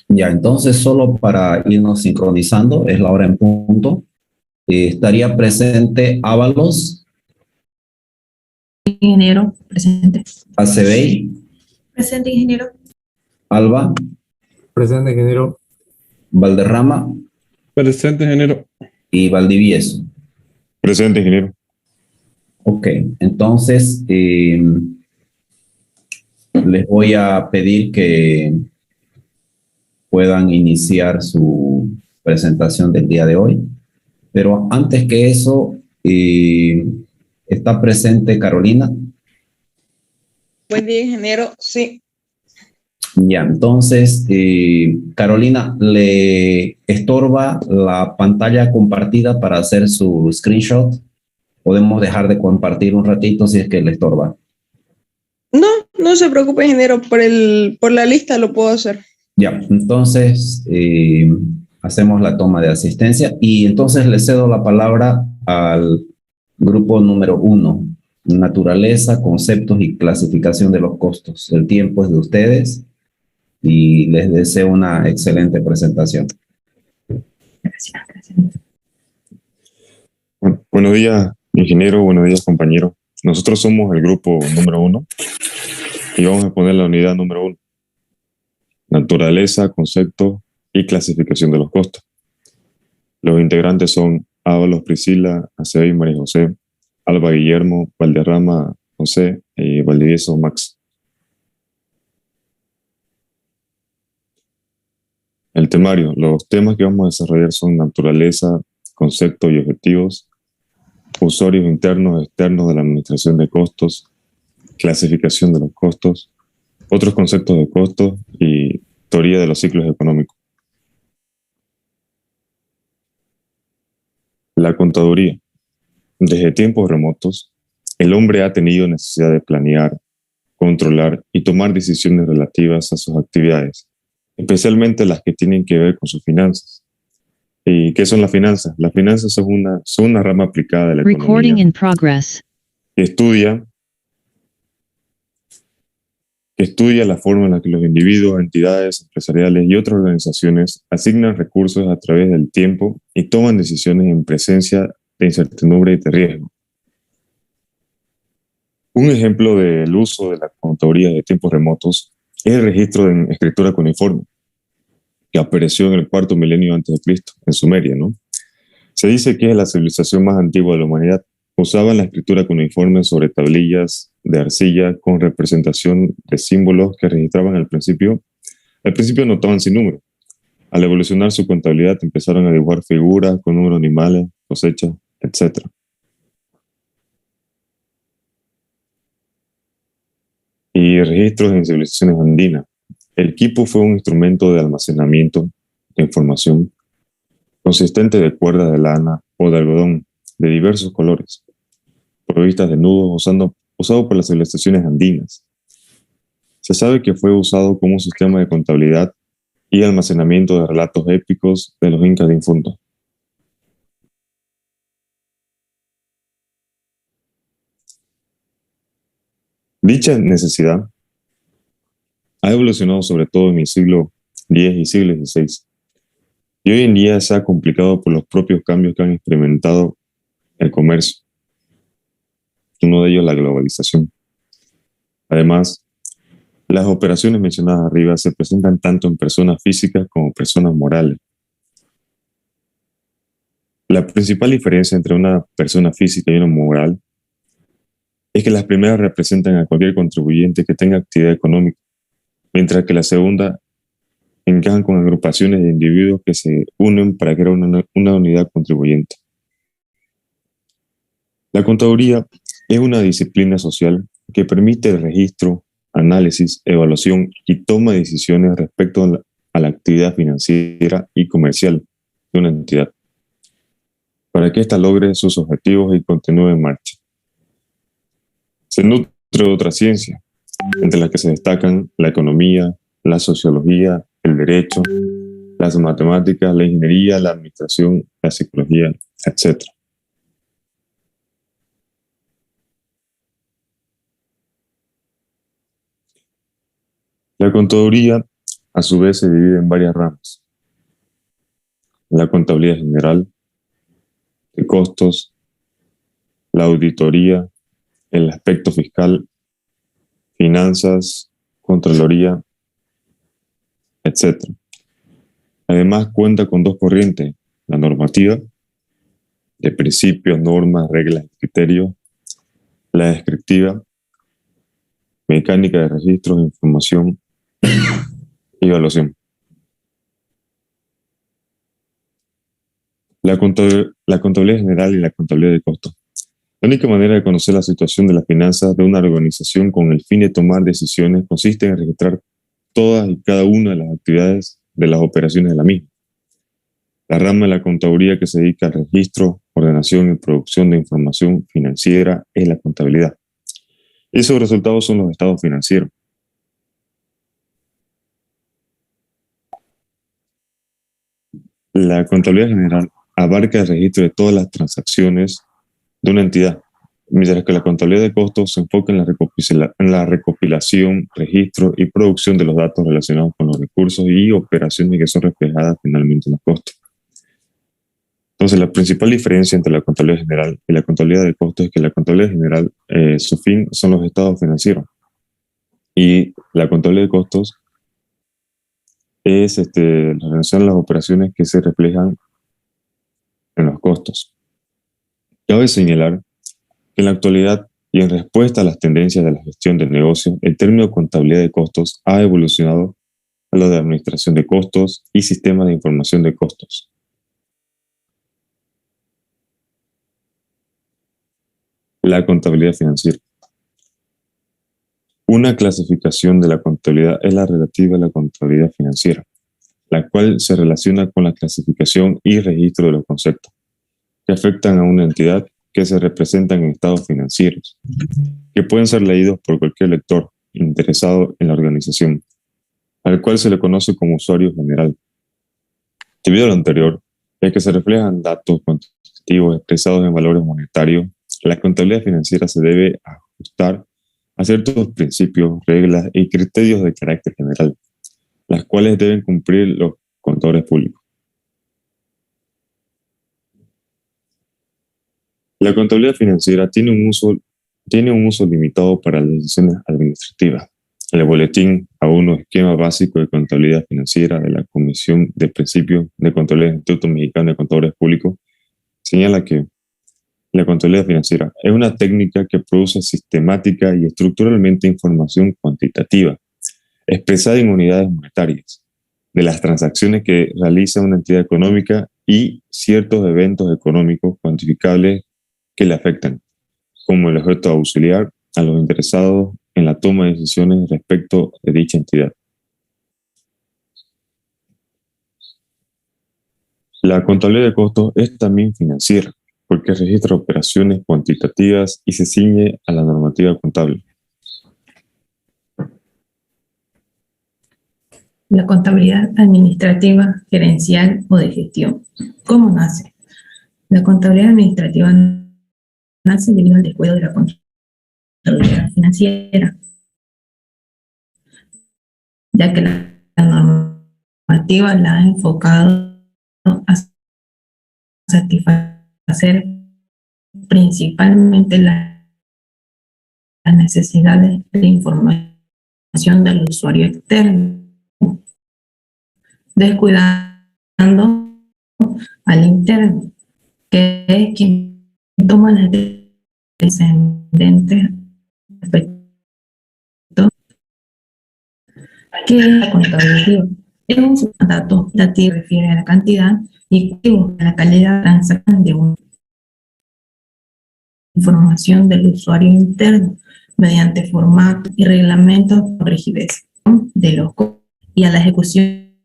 Ya, entonces solo para irnos sincronizando, es la hora en punto. Estaría presente Ábalos, Ingeniero, presente. Acebey, Presente, ingeniero. Alba, Presente, ingeniero. Valderrama Presente, ingeniero. y Valdivieso. Presente, ingeniero. Ok, entonces les voy a pedir que puedan iniciar su presentación del día de hoy. Pero antes que eso, está presente Carolina. Buen día, ingeniero. Sí. Ya, entonces, Carolina, ¿le estorba la pantalla compartida para hacer su screenshot? Podemos dejar de compartir un ratito si es que le estorba. No, no se preocupe, ingeniero. Por la lista lo puedo hacer. Ya, entonces hacemos la toma de asistencia y entonces le cedo la palabra al grupo número 1, naturaleza, conceptos y clasificación de los costos. El tiempo es de ustedes y les deseo una excelente presentación. Gracias. Bueno, buenos días, ingeniero. Buenos días, compañero. Nosotros somos el grupo número 1 y vamos a poner la unidad número 1. Naturaleza, conceptos y clasificación de los costos. Los integrantes son Ábalos, Priscila, Acebey, María José, Alba, Guillermo, Valderrama, José y Valdivieso, Max. El temario. Los temas que vamos a desarrollar son naturaleza, conceptos y objetivos, usuarios internos y externos de la administración de costos, clasificación de los costos, otros conceptos de costos y teoría de los ciclos económicos. La contaduría. Desde tiempos remotos, el hombre ha tenido necesidad de planear, controlar y tomar decisiones relativas a sus actividades, especialmente las que tienen que ver con sus finanzas. ¿Y qué son las finanzas? Las finanzas son una rama aplicada de la Recording economía in progress. que estudia la forma en la que los individuos, entidades empresariales y otras organizaciones asignan recursos a través del tiempo y toman decisiones en presencia de incertidumbre y de riesgo. Un ejemplo del uso de la contaduría de tiempos remotos es el registro en escritura cuneiforme, que apareció en el cuarto milenio antes de Cristo, en Sumeria, ¿no? Se dice que es la civilización más antigua de la humanidad. Usaban la escritura cuneiforme sobre tablillas de arcilla con representación de símbolos que registraban al principio. Al principio anotaban sin número. Al evolucionar su contabilidad empezaron a dibujar figuras con números de animales, cosechas, etc. Y registros en civilizaciones andinas. El quipu fue un instrumento de almacenamiento de información consistente de cuerda de lana o de algodón de diversos colores, provistas de nudos usado por las civilizaciones andinas. Se sabe que fue usado como un sistema de contabilidad y almacenamiento de relatos épicos de los incas difuntos. Dicha necesidad ha evolucionado sobre todo en el siglo X y siglo XVI, y hoy en día se ha complicado por los propios cambios que han experimentado el comercio, uno de ellos la globalización. Además, las operaciones mencionadas arriba se presentan tanto en personas físicas como personas morales. La principal diferencia entre una persona física y una moral es que las primeras representan a cualquier contribuyente que tenga actividad económica, mientras que la segunda encajan con agrupaciones de individuos que se unen para crear una unidad contribuyente. La contaduría es una disciplina social que permite el registro, análisis, evaluación y toma de decisiones respecto a la actividad financiera y comercial de una entidad, para que ésta logre sus objetivos y continúe en marcha. Se nutre de otras ciencias, entre las que se destacan la economía, la sociología, el derecho, las matemáticas, la ingeniería, la administración, la psicología, etc. La contaduría a su vez se divide en varias ramas: la contabilidad general, de costos, la auditoría, el aspecto fiscal, finanzas, contraloría, etc. Además, cuenta con dos corrientes: la normativa, de principios, normas, reglas y criterios; la descriptiva, mecánica de registros, información y evaluación. La contabilidad general y la contabilidad de costos. La única manera de conocer la situación de las finanzas de una organización con el fin de tomar decisiones consiste en registrar todas y cada una de las actividades de las operaciones de la misma. La rama de la contaduría que se dedica al registro, ordenación y producción de información financiera es la contabilidad. Esos resultados son los estados financieros. La contabilidad general abarca el registro de todas las transacciones de una entidad, mientras que la contabilidad de costos se enfoca en la recopilación, registro y producción de los datos relacionados con los recursos y operaciones que son reflejadas finalmente en los costos. Entonces, la principal diferencia entre la contabilidad general y la contabilidad de costos es que la contabilidad general, su fin son los estados financieros, y la contabilidad de costos es la relación de las operaciones que se reflejan en los costos. Cabe señalar que en la actualidad, y en respuesta a las tendencias de la gestión del negocio, el término contabilidad de costos ha evolucionado a lo de administración de costos y sistemas de información de costos. La contabilidad financiera. Una clasificación de la contabilidad es la relativa a la contabilidad financiera, la cual se relaciona con la clasificación y registro de los conceptos que afectan a una entidad, que se representan en estados financieros, que pueden ser leídos por cualquier lector interesado en la organización, al cual se le conoce como usuario general. Debido a lo anterior, es que se reflejan datos cuantitativos expresados en valores monetarios, la contabilidad financiera se debe ajustar a ciertos principios, reglas y criterios de carácter general, las cuales deben cumplir los contadores públicos. La contabilidad financiera tiene un uso limitado para las decisiones administrativas. El boletín A1, esquema básico de contabilidad financiera de la Comisión de Principios de Contabilidad del Instituto Mexicano de Contadores Públicos, señala que la contabilidad financiera es una técnica que produce sistemática y estructuralmente información cuantitativa, expresada en unidades monetarias, de las transacciones que realiza una entidad económica y ciertos eventos económicos cuantificables que le afectan, como el objeto auxiliar a los interesados en la toma de decisiones respecto de dicha entidad. La contabilidad de costos es también financiera, porque registra operaciones cuantitativas y se ciñe a la normativa contable. La contabilidad administrativa, gerencial o de gestión. ¿Cómo nace? La contabilidad administrativa nace debido al descuido de la contabilidad financiera, ya que la normativa la ha enfocado a satisfacer principalmente las necesidades de información del usuario externo, descuidando al interno, que es quien toma las descendentes respecto que es la contabilidad. Es un dato que refiere a la cantidad y a la calidad de transacción de una información del usuario interno mediante formato y reglamentos por rigidez de los costos y a la ejecución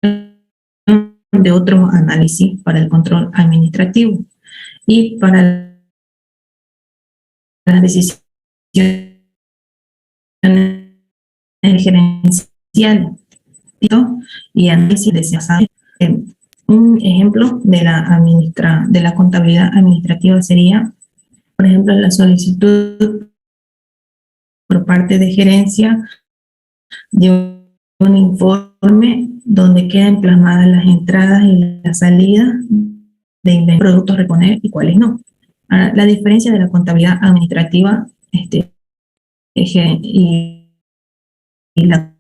de otros análisis para el control administrativo y para las decisiones gerenciales y análisis de un ejemplo de la contabilidad administrativa sería, por ejemplo, la solicitud por parte de gerencia de un informe donde quedan plasmadas las entradas y las salidas de productos a reponer y cuáles no. Ahora, la diferencia de la contabilidad administrativa y la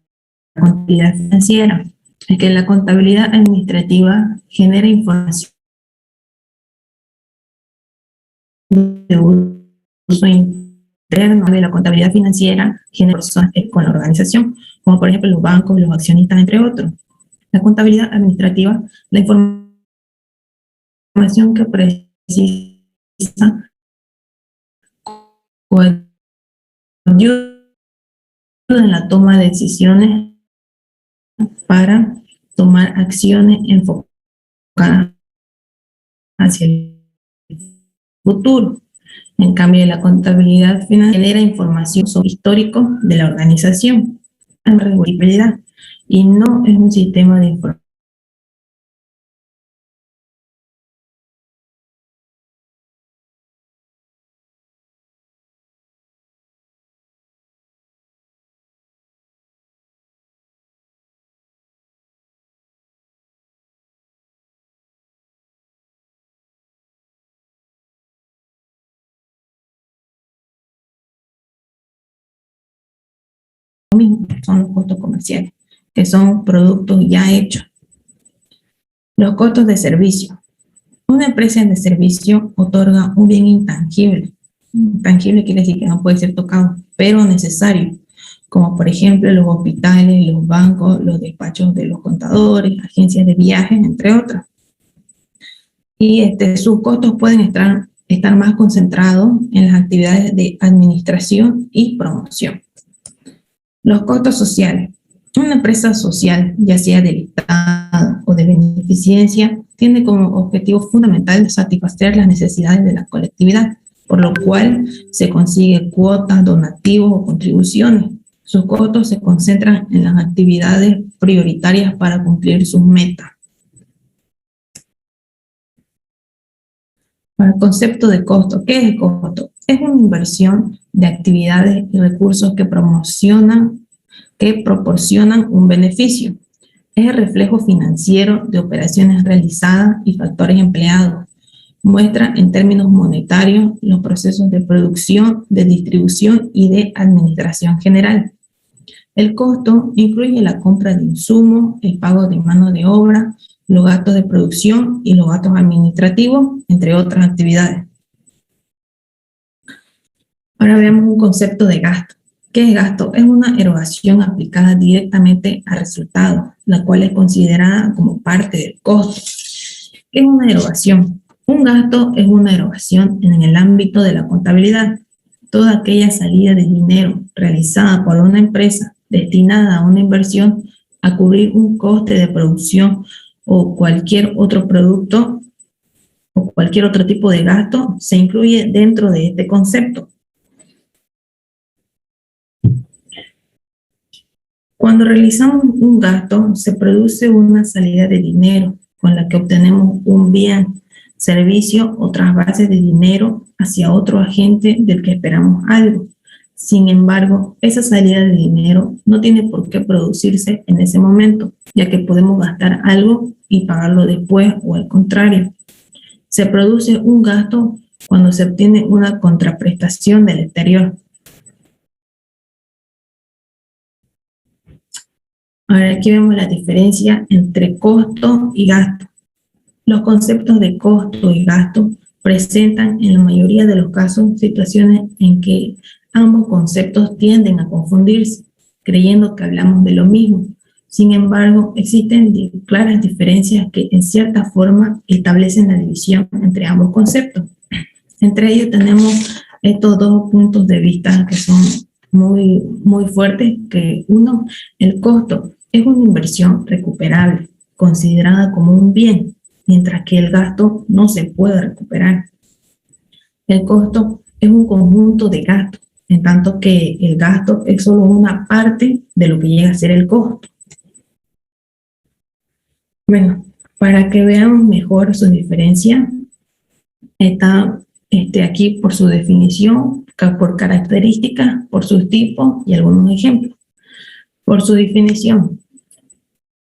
contabilidad financiera es que la contabilidad administrativa genera información de uso interno, de la contabilidad financiera genera personas con la organización, como por ejemplo los bancos, los accionistas, entre otros. La contabilidad administrativa, la información que precisa ayuda en la toma de decisiones para tomar acciones enfocadas hacia el futuro. En cambio, la contabilidad financiera genera información sobre histórico de la organización, en regularidad, y no es un sistema de información. Son los costos comerciales, que son productos ya hechos. Los costos de servicio. Una empresa de servicio otorga un bien intangible. Intangible quiere decir que no puede ser tocado, pero necesario, como por ejemplo los hospitales, los bancos, los despachos de los contadores, agencias de viajes, entre otras. Y sus costos pueden estar más concentrados en las actividades de administración y promoción. Los costos sociales. Una empresa social, ya sea del Estado o de beneficencia, tiene como objetivo fundamental satisfacer las necesidades de la colectividad, por lo cual se consigue cuotas, donativos o contribuciones. Sus costos se concentran en las actividades prioritarias para cumplir sus metas. Para el concepto de costo, ¿qué es el costo? Es una inversión de actividades y recursos que proporcionan un beneficio. Es el reflejo financiero de operaciones realizadas y factores empleados. Muestra en términos monetarios los procesos de producción, de distribución y de administración general. El costo incluye la compra de insumos, el pago de mano de obra, los gastos de producción y los gastos administrativos, entre otras actividades. Ahora veamos un concepto de gasto. ¿Qué es gasto? Es una erogación aplicada directamente al resultado, la cual es considerada como parte del costo. ¿Qué es una erogación? Un gasto es una erogación en el ámbito de la contabilidad. Toda aquella salida de dinero realizada por una empresa destinada a una inversión a cubrir un coste de producción o cualquier otro producto o cualquier otro tipo de gasto se incluye dentro de este concepto. Cuando realizamos un gasto, se produce una salida de dinero con la que obtenemos un bien, servicio o trasvase de dinero hacia otro agente del que esperamos algo. Sin embargo, esa salida de dinero no tiene por qué producirse en ese momento, ya que podemos gastar algo y pagarlo después o al contrario. Se produce un gasto cuando se obtiene una contraprestación del exterior. Ahora aquí vemos la diferencia entre costo y gasto. Los conceptos de costo y gasto presentan en la mayoría de los casos situaciones en que ambos conceptos tienden a confundirse, creyendo que hablamos de lo mismo. Sin embargo, existen claras diferencias que en cierta forma establecen la división entre ambos conceptos. Entre ellos tenemos estos dos puntos de vista que son muy fuertes, que uno, el costo es una inversión recuperable, considerada como un bien, mientras que el gasto no se puede recuperar. El costo es un conjunto de gastos, en tanto que el gasto es solo una parte de lo que llega a ser el costo. Bueno, para que veamos mejor su diferencia, está aquí por su definición, por características, por sus tipos y algunos ejemplos. Por su definición,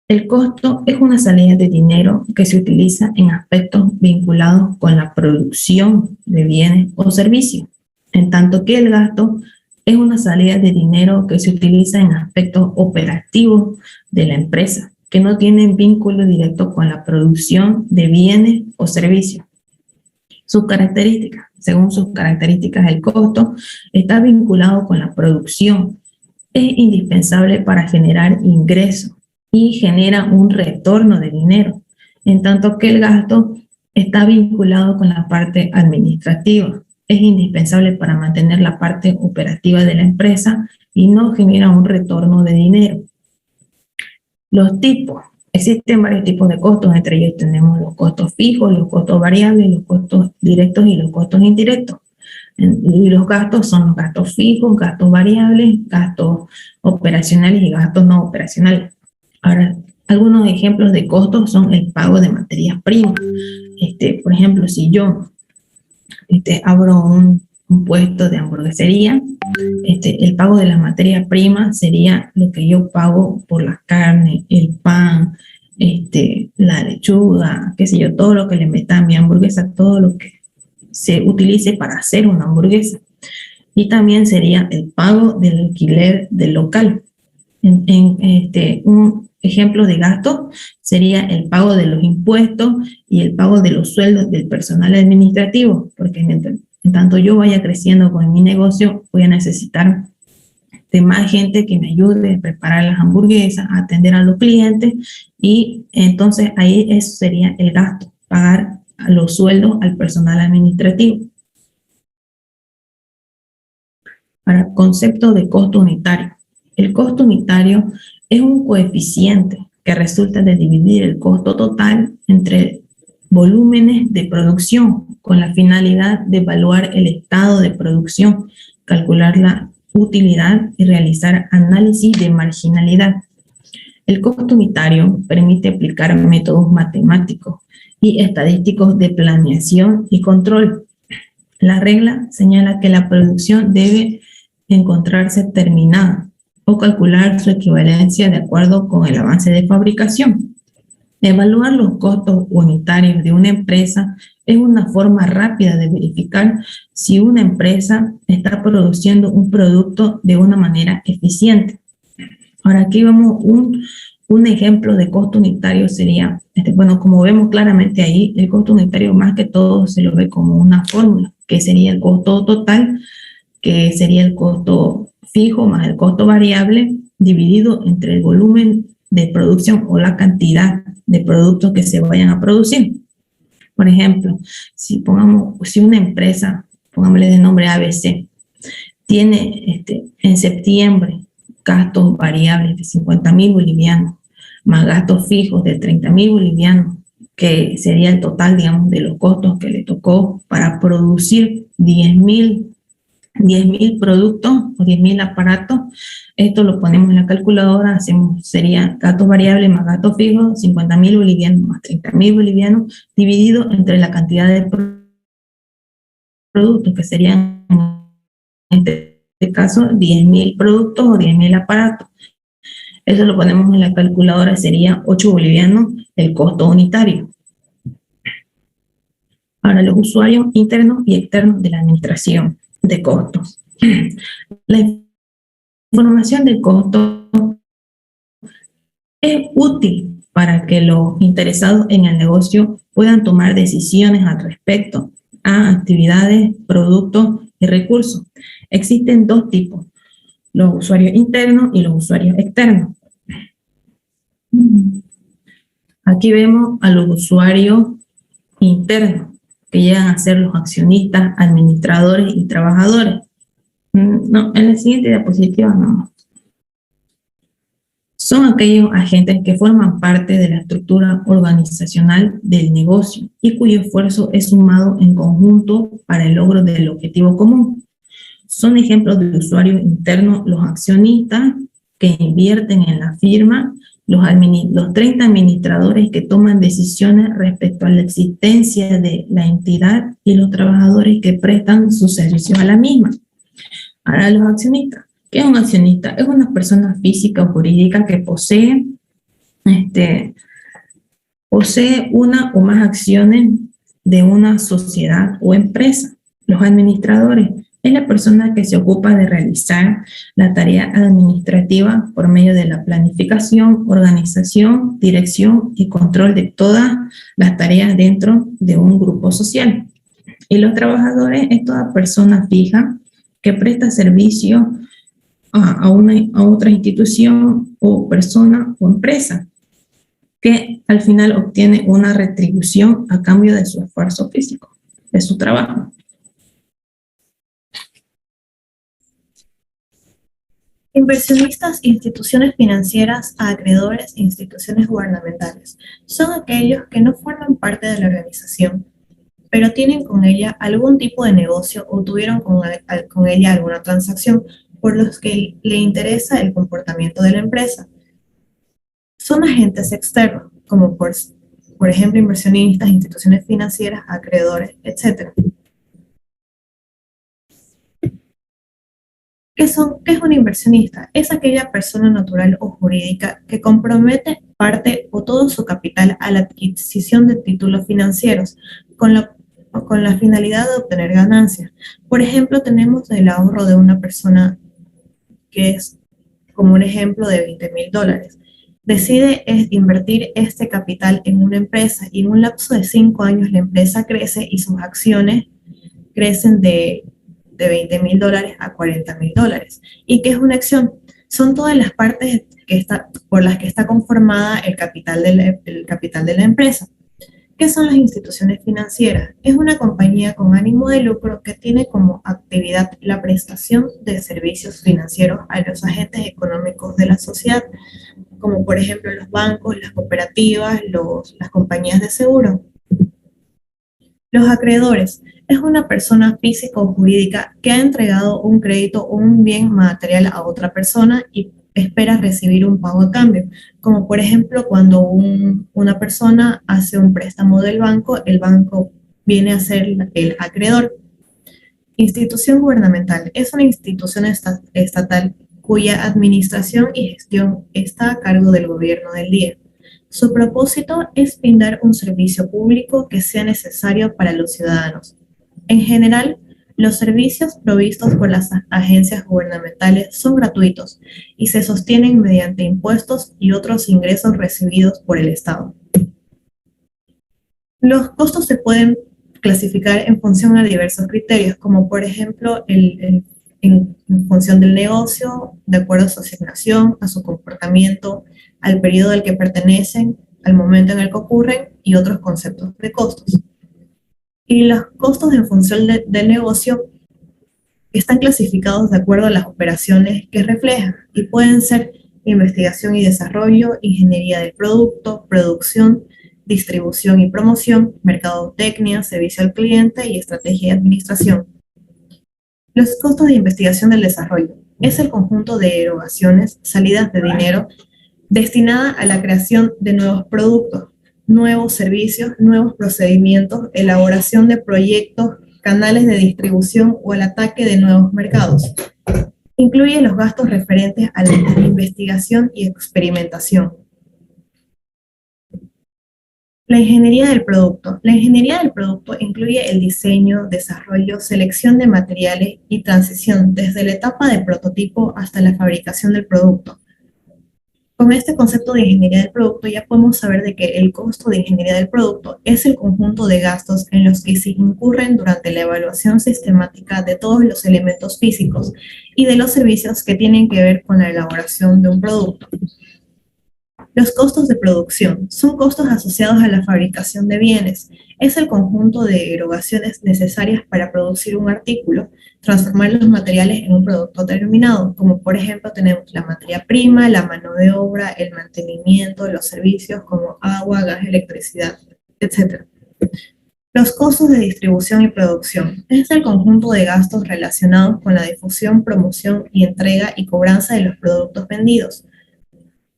El costo es una salida de dinero que se utiliza en aspectos vinculados con la producción de bienes o servicios, en tanto que el gasto es una salida de dinero que se utiliza en aspectos operativos de la empresa, que no tienen vínculo directo con la producción de bienes o servicios. Sus características. Según sus características, el costo está vinculado con la producción. Es indispensable para generar ingresos y genera un retorno de dinero, en tanto que el gasto está vinculado con la parte administrativa. Es indispensable para mantener la parte operativa de la empresa y no genera un retorno de dinero. Los tipos. Existen varios tipos de costos, entre ellos tenemos los costos fijos, los costos variables, los costos directos y los costos indirectos. Y los gastos son los gastos fijos, gastos variables, gastos operacionales y gastos no operacionales. Ahora, algunos ejemplos de costos son el pago de materias primas. Por ejemplo, si yo abro un puesto de hamburguesería, el pago de las materias primas sería lo que yo pago por la carne, el pan, la lechuga, qué sé yo, todo lo que le meta a mi hamburguesa, todo lo que se utilice para hacer una hamburguesa. Y también sería el pago del alquiler del local. Un ejemplo de gasto sería el pago de los impuestos y el pago de los sueldos del personal administrativo, porque en tanto yo vaya creciendo con mi negocio, voy a necesitar de más gente que me ayude a preparar las hamburguesas, a atender a los clientes, y entonces ahí eso sería el gasto, pagar los sueldos al personal administrativo. Para concepto de costo unitario. El costo unitario es un coeficiente que resulta de dividir el costo total entre volúmenes de producción con la finalidad de evaluar el estado de producción, calcular la utilidad y realizar análisis de marginalidad. El costo unitario permite aplicar métodos matemáticos y estadísticos de planeación y control. La regla señala que la producción debe encontrarse terminada o calcular su equivalencia de acuerdo con el avance de fabricación. Evaluar los costos unitarios de una empresa es una forma rápida de verificar si una empresa está produciendo un producto de una manera eficiente. Ahora aquí vemos un ejemplo de costo unitario sería, como vemos claramente ahí, el costo unitario más que todo se lo ve como una fórmula, que sería el costo total, que sería el costo fijo más el costo variable dividido entre el volumen de producción o la cantidad de productos que se vayan a producir. Por ejemplo, si una empresa, pongámosle de nombre ABC, tiene en septiembre gastos variables de 50.000 bolivianos, más gastos fijos de 30.000 bolivianos, que sería el total, digamos, de los costos que le tocó para producir 10.000 productos o 10.000 aparatos. Esto lo ponemos en la calculadora, sería gastos variables más gastos fijos, 50.000 bolivianos más 30.000 bolivianos, dividido entre la cantidad de productos, que serían, en este caso, 10.000 productos o 10.000 aparatos. Eso lo ponemos en la calculadora, sería 8 bolivianos el costo unitario. Ahora, los usuarios internos y externos de la administración de costos. La información de costo es útil para que los interesados en el negocio puedan tomar decisiones al respecto a actividades, productos y recursos. Existen dos tipos, los usuarios internos y los usuarios externos. Aquí vemos a los usuarios internos, que llegan a ser los accionistas, administradores y trabajadores. No, en la siguiente diapositiva no. Son aquellos agentes que forman parte de la estructura organizacional del negocio y cuyo esfuerzo es sumado en conjunto para el logro del objetivo común. Son ejemplos de usuarios internos los accionistas que invierten en la firma, los 30 administradores que toman decisiones respecto a la existencia de la entidad y los trabajadores que prestan sus servicios a la misma. Ahora, los accionistas. ¿Qué es un accionista? Es una persona física o jurídica que posee Posee una o más acciones de una sociedad o empresa. Los administradores es la persona que se ocupa de realizar la tarea administrativa por medio de la planificación, organización, dirección y control de todas las tareas dentro de un grupo social. Y los trabajadores es toda persona fija que presta servicio a otra institución o persona o empresa, que al final obtiene una retribución a cambio de su esfuerzo físico, de su trabajo. Inversionistas, instituciones financieras, acreedores e instituciones gubernamentales son aquellos que no forman parte de la organización, pero tienen con ella algún tipo de negocio o tuvieron con ella alguna transacción por los que le interesa el comportamiento de la empresa. Son agentes externos, como por ejemplo inversionistas, instituciones financieras, acreedores, etc. ¿Qué es un inversionista? Es aquella persona natural o jurídica que compromete parte o todo su capital a la adquisición de títulos financieros con la finalidad de obtener ganancias. Por ejemplo, tenemos el ahorro de una persona que es como un ejemplo de $20,000. Decide invertir este capital en una empresa y en un lapso de 5 años la empresa crece y sus acciones crecen de $20,000 a $40,000. ¿Y qué es una acción? Son todas las partes por las que está conformada el capital de la empresa. ¿Qué son las instituciones financieras? Es una compañía con ánimo de lucro que tiene como actividad la prestación de servicios financieros a los agentes económicos de la sociedad, como por ejemplo los bancos, las cooperativas, las compañías de seguro. Los acreedores es una persona física o jurídica que ha entregado un crédito o un bien material a otra persona y espera recibir un pago a cambio, como por ejemplo cuando una persona hace un préstamo del banco, el banco viene a ser el acreedor. Institución gubernamental es una institución estatal cuya administración y gestión está a cargo del gobierno del día. Su propósito es brindar un servicio público que sea necesario para los ciudadanos. En general, los servicios provistos por las agencias gubernamentales son gratuitos y se sostienen mediante impuestos y otros ingresos recibidos por el Estado. Los costos se pueden clasificar en función a diversos criterios, como por ejemplo en función del negocio, de acuerdo a su asignación, a su comportamiento, al periodo al que pertenecen, al momento en el que ocurren y otros conceptos de costos. Y los costos en función del negocio están clasificados de acuerdo a las operaciones que reflejan y pueden ser investigación y desarrollo, ingeniería del producto, producción, distribución y promoción, mercadotecnia, servicio al cliente y estrategia y administración. Los costos de investigación del desarrollo es el conjunto de erogaciones, salidas de dinero destinada a la creación de nuevos productos, nuevos servicios, nuevos procedimientos, elaboración de proyectos, canales de distribución o el ataque de nuevos mercados. Incluye los gastos referentes a la investigación y experimentación. La ingeniería del producto. La ingeniería del producto incluye el diseño, desarrollo, selección de materiales y transición desde la etapa de prototipo hasta la fabricación del producto. Con este concepto de ingeniería del producto ya podemos saber de que el costo de ingeniería del producto es el conjunto de gastos en los que se incurren durante la evaluación sistemática de todos los elementos físicos y de los servicios que tienen que ver con la elaboración de un producto. Los costos de producción son costos asociados a la fabricación de bienes. Es el conjunto de erogaciones necesarias para producir un artículo, transformar los materiales en un producto terminado, como por ejemplo tenemos la materia prima, la mano de obra, el mantenimiento, los servicios como agua, gas, electricidad, etc. Los costos de distribución y producción es el conjunto de gastos relacionados con la difusión, promoción y entrega y cobranza de los productos vendidos.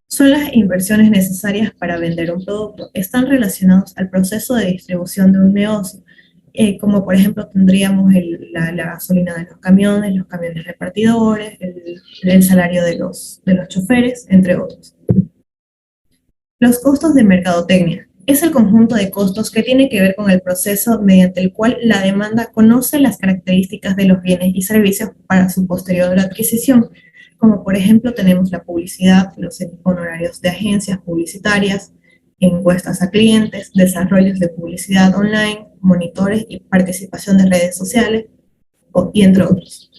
Son las inversiones necesarias para vender un producto. Están relacionados al proceso de distribución de un negocio, como por ejemplo tendríamos la gasolina de los camiones repartidores, el salario de los choferes, entre otros. Los costos de mercadotecnia. Es el conjunto de costos que tiene que ver con el proceso mediante el cual la demanda conoce las características de los bienes y servicios para su posterior adquisición, como por ejemplo tenemos la publicidad, los honorarios de agencias publicitarias, encuestas a clientes, desarrollos de publicidad online, monitores y participación de redes sociales, y entre otros.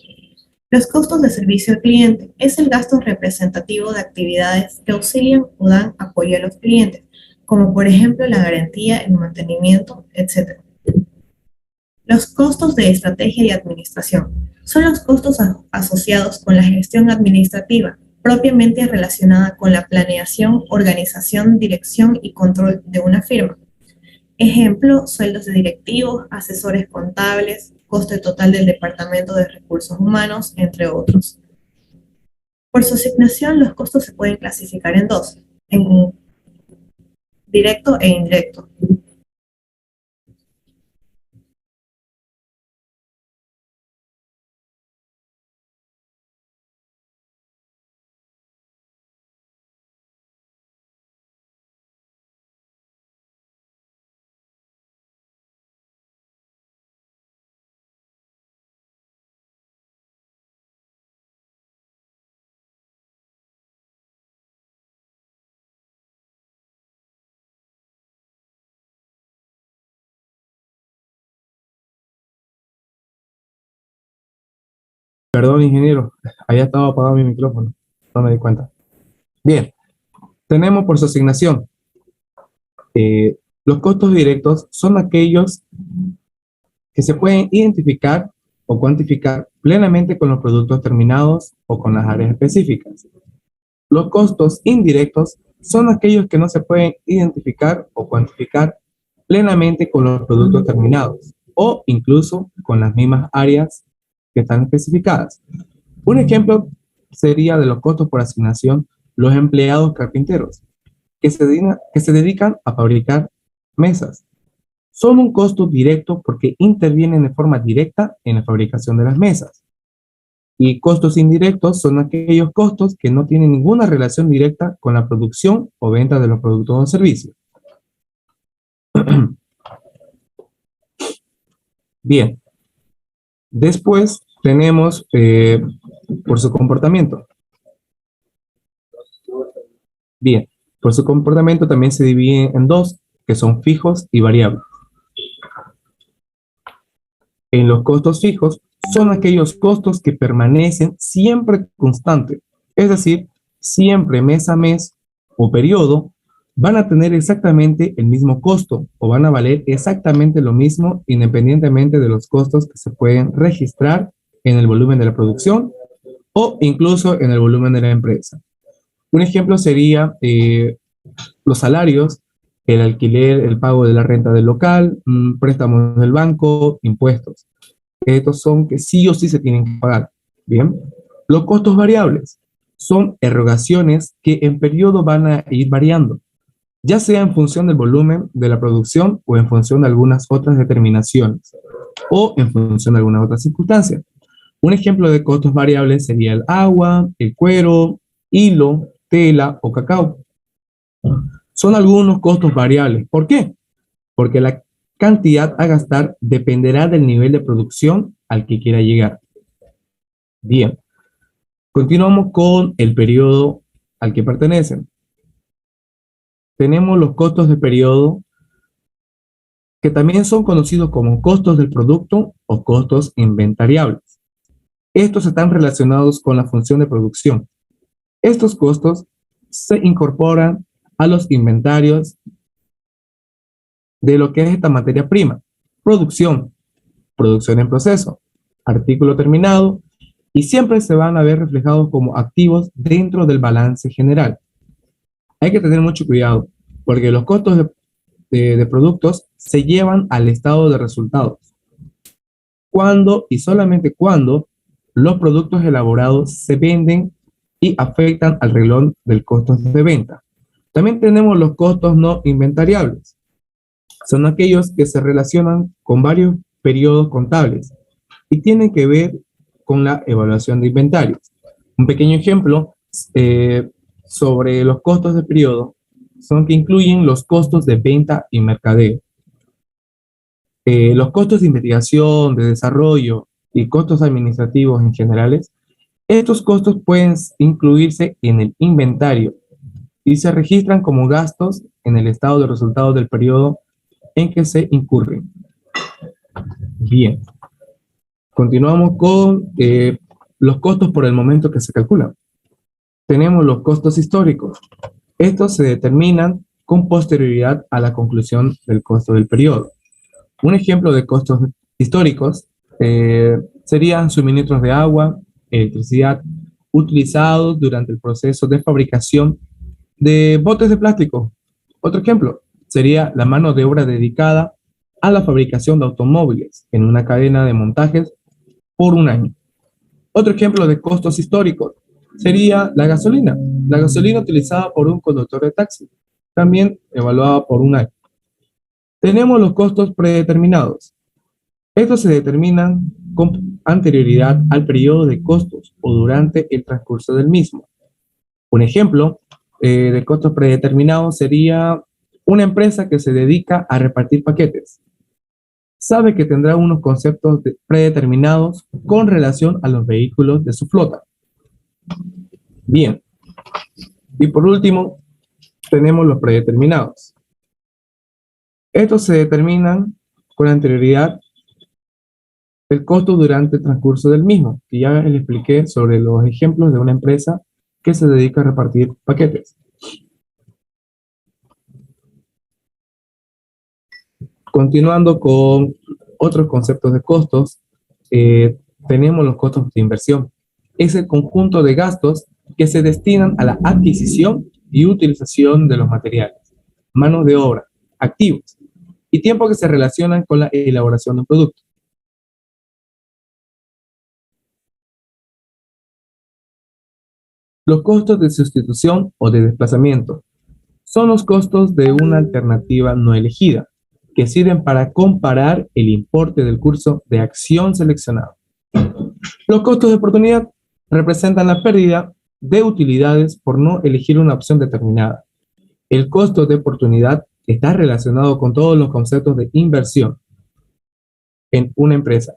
Los costos de servicio al cliente es el gasto representativo de actividades que auxilian o dan apoyo a los clientes, como por ejemplo la garantía, el mantenimiento, etc. Los costos de estrategia y administración son los costos asociados con la gestión administrativa, propiamente relacionada con la planeación, organización, dirección y control de una firma. Ejemplo, sueldos de directivos, asesores contables, coste total del Departamento de Recursos Humanos, entre otros. Por su asignación, los costos se pueden clasificar en dos, en directo e indirecto. Perdón, ingeniero, había estado apagado mi micrófono, no me di cuenta. Bien, tenemos por su asignación. Los costos directos son aquellos que se pueden identificar o cuantificar plenamente con los productos terminados o con las áreas específicas. Los costos indirectos son aquellos que no se pueden identificar o cuantificar plenamente con los productos terminados o incluso con las mismas áreas que están especificadas. Un ejemplo sería de los costos por asignación los empleados carpinteros que se dedican a fabricar mesas. Son un costo directo porque intervienen de forma directa en la fabricación de las mesas. Y costos indirectos son aquellos costos que no tienen ninguna relación directa con la producción o venta de los productos o servicios. Bien. Después tenemos por su comportamiento. Bien, por su comportamiento también se divide en dos, que son fijos y variables. En los costos fijos son aquellos costos que permanecen siempre constantes, es decir, siempre mes a mes o periodo van a tener exactamente el mismo costo o van a valer exactamente lo mismo independientemente de los costos que se pueden registrar en el volumen de la producción o incluso en el volumen de la empresa. Un ejemplo sería los salarios, el alquiler, el pago de la renta del local, préstamos del banco, impuestos. Estos son que sí o sí se tienen que pagar. Bien. Los costos variables son erogaciones que en periodo van a ir variando, ya sea en función del volumen de la producción o en función de algunas otras determinaciones o en función de algunas otras circunstancias. Un ejemplo de costos variables sería el agua, el cuero, hilo, tela o cacao. Son algunos costos variables. ¿Por qué? Porque la cantidad a gastar dependerá del nivel de producción al que quiera llegar. Bien. Continuamos con el periodo al que pertenecen. Tenemos los costos de periodo, que también son conocidos como costos del producto o costos inventariables. Estos están relacionados con la función de producción. Estos costos se incorporan a los inventarios de lo que es esta materia prima: producción, producción en proceso, artículo terminado, y siempre se van a ver reflejados como activos dentro del balance general. Hay que tener mucho cuidado, porque los costos de productos se llevan al estado de resultados. Cuando y solamente cuando los productos elaborados se venden y afectan al renglón del costo de venta. También tenemos los costos no inventariables. Son aquellos que se relacionan con varios periodos contables y tienen que ver con la evaluación de inventarios. Un pequeño ejemplo sobre los costos de periodo son que incluyen los costos de venta y mercadeo. Los costos de investigación, de desarrollo y costos administrativos en generales, estos costos pueden incluirse en el inventario y se registran como gastos en el estado de resultados del periodo en que se incurren. Bien, continuamos con los costos por el momento que se calculan. Tenemos los costos históricos. Estos se determinan con posterioridad a la conclusión del costo del periodo. Un ejemplo de costos históricos serían suministros de agua, electricidad, utilizados durante el proceso de fabricación de botes de plástico. Otro ejemplo sería la mano de obra dedicada a la fabricación de automóviles en una cadena de montajes por un año. Otro ejemplo de costos históricos sería la gasolina utilizada por un conductor de taxi, también evaluada por un año. Tenemos los costos predeterminados. Estos se determinan con anterioridad al periodo de costos o durante el transcurso del mismo. Un ejemplo de costos predeterminados sería una empresa que se dedica a repartir paquetes. Sabe que tendrá unos conceptos predeterminados con relación a los vehículos de su flota. Bien. Y por último, tenemos los predeterminados. Estos se determinan con anterioridad el costo durante el transcurso del mismo, que ya les expliqué sobre los ejemplos de una empresa que se dedica a repartir paquetes. Continuando con otros conceptos de costos, tenemos los costos de inversión. Es el conjunto de gastos que se destinan a la adquisición y utilización de los materiales, manos de obra, activos y tiempo que se relacionan con la elaboración de un producto. Los costos de sustitución o de desplazamiento son los costos de una alternativa no elegida, que sirven para comparar el importe del curso de acción seleccionado. Los costos de oportunidad representan la pérdida de utilidades por no elegir una opción determinada. El costo de oportunidad está relacionado con todos los conceptos de inversión en una empresa,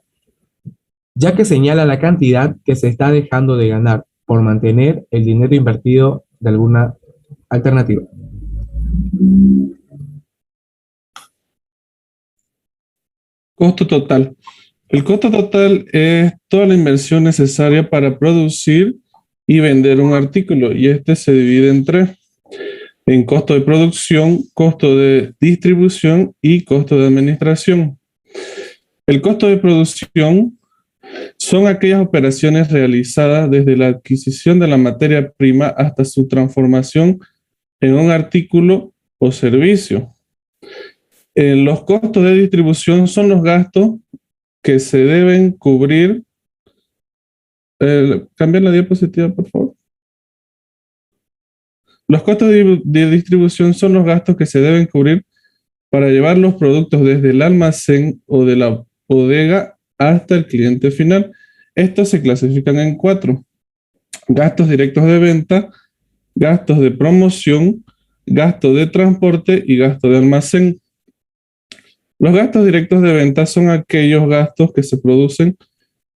ya que señala la cantidad que se está dejando de ganar por mantener el dinero invertido de alguna alternativa. Costo total. El costo total es toda la inversión necesaria para producir y vender un artículo, y este se divide en tres: en costo de producción, costo de distribución y costo de administración. El costo de producción son aquellas operaciones realizadas desde la adquisición de la materia prima hasta su transformación en un artículo o servicio. Los costos de distribución son los gastos que se deben cubrir. Cambiar la diapositiva, por favor. Los costos de distribución son los gastos que se deben cubrir para llevar los productos desde el almacén o de la bodega hasta el cliente final. Estos se clasifican en 4: gastos directos de venta, gastos de promoción, gasto de transporte y gasto de almacén. Los gastos directos de venta son aquellos gastos que se producen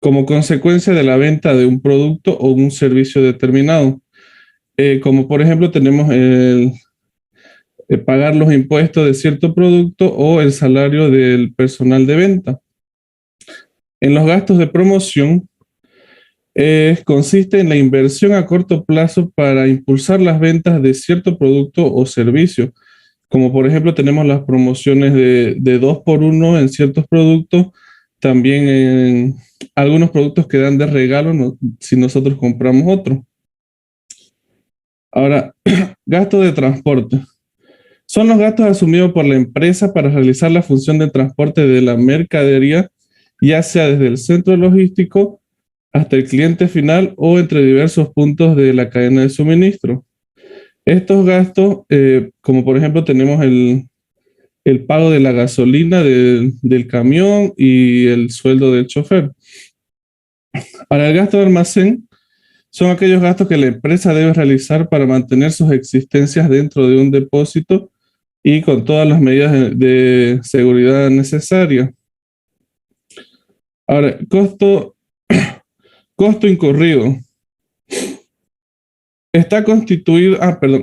como consecuencia de la venta de un producto o un servicio determinado. Como por ejemplo tenemos el pagar los impuestos de cierto producto o el salario del personal de venta. En los gastos de promoción consiste en la inversión a corto plazo para impulsar las ventas de cierto producto o servicio. Como por ejemplo tenemos las promociones de 2x1 en ciertos productos, también en algunos productos que dan de regalo si nosotros compramos otro. Ahora, gastos de transporte. Son los gastos asumidos por la empresa para realizar la función de transporte de la mercadería, ya sea desde el centro logístico hasta el cliente final o entre diversos puntos de la cadena de suministro. Estos gastos, como por ejemplo tenemos el pago de la gasolina del camión y el sueldo del chofer. Para el gasto de almacén, son aquellos gastos que la empresa debe realizar para mantener sus existencias dentro de un depósito y con todas las medidas de seguridad necesarias. Ahora, costo incurrido. Está constituido,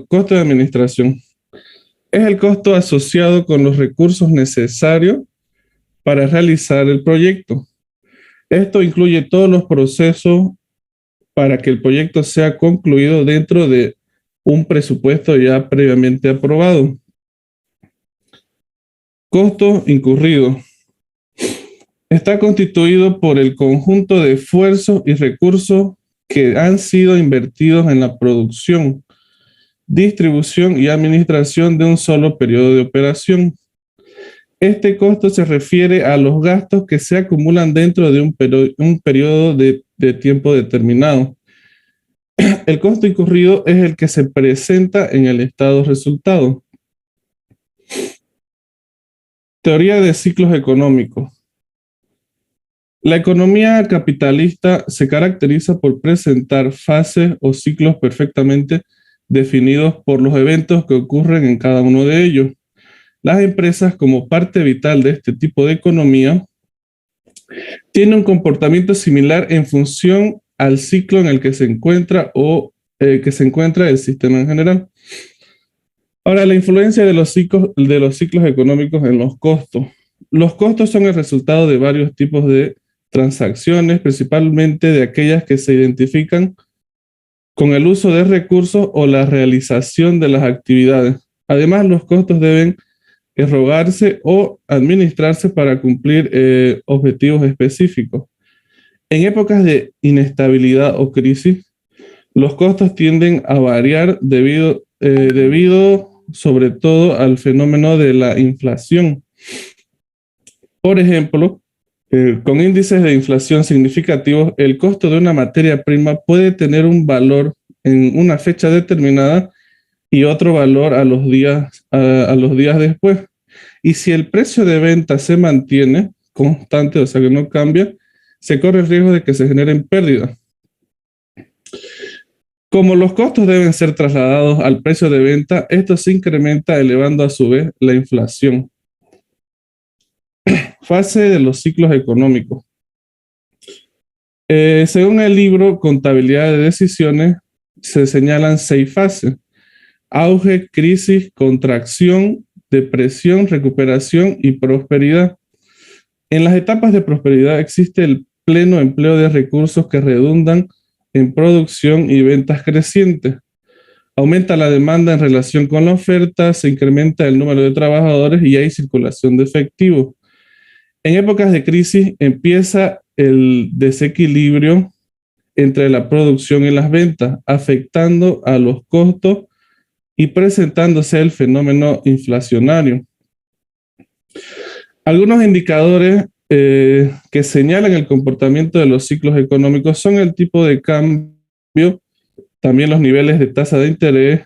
costo de administración. Es el costo asociado con los recursos necesarios para realizar el proyecto. Esto incluye todos los procesos para que el proyecto sea concluido dentro de un presupuesto ya previamente aprobado. Costo incurrido. Está constituido por el conjunto de esfuerzos y recursos que han sido invertidos en la producción, distribución y administración de un solo periodo de operación. Este costo se refiere a los gastos que se acumulan dentro de un periodo de tiempo determinado. El costo incurrido es el que se presenta en el estado resultado. Teoría de ciclos económicos. La economía capitalista se caracteriza por presentar fases o ciclos perfectamente definidos por los eventos que ocurren en cada uno de ellos. Las empresas, como parte vital de este tipo de economía, tienen un comportamiento similar en función al ciclo en el que se encuentra que se encuentra el sistema en general. Ahora, la influencia de los ciclos económicos en los costos. Los costos son el resultado de varios tipos de transacciones, principalmente de aquellas que se identifican con el uso de recursos o la realización de las actividades. Además, los costos deben erogarse o administrarse para cumplir objetivos específicos. En épocas de inestabilidad o crisis, los costos tienden a variar debido sobre todo al fenómeno de la inflación. Por ejemplo, con índices de inflación significativos, el costo de una materia prima puede tener un valor en una fecha determinada y otro valor a los días después. Y si el precio de venta se mantiene constante, o sea que no cambia, se corre el riesgo de que se generen pérdidas. Como los costos deben ser trasladados al precio de venta, esto se incrementa elevando a su vez la inflación. Fase de los ciclos económicos. Según el libro Contabilidad de Decisiones, se señalan 6 fases: auge, crisis, contracción, depresión, recuperación y prosperidad. En las etapas de prosperidad existe el pleno empleo de recursos que redundan en producción y ventas crecientes. Aumenta la demanda en relación con la oferta, se incrementa el número de trabajadores y hay circulación de efectivo. En épocas de crisis empieza el desequilibrio entre la producción y las ventas, afectando a los costos y presentándose el fenómeno inflacionario. Algunos indicadores que señalan el comportamiento de los ciclos económicos son el tipo de cambio, también los niveles de tasa de interés,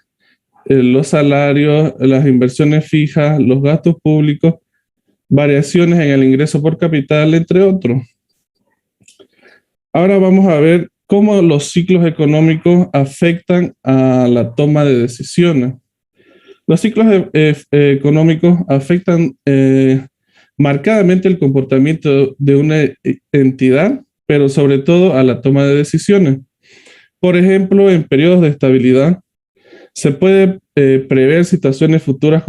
los salarios, las inversiones fijas, los gastos públicos, variaciones en el ingreso por capital, entre otros. Ahora vamos a ver cómo los ciclos económicos afectan a la toma de decisiones. Los ciclos económicos afectan marcadamente el comportamiento de una entidad, pero sobre todo a la toma de decisiones. Por ejemplo, en periodos de estabilidad, se puede prever situaciones futuras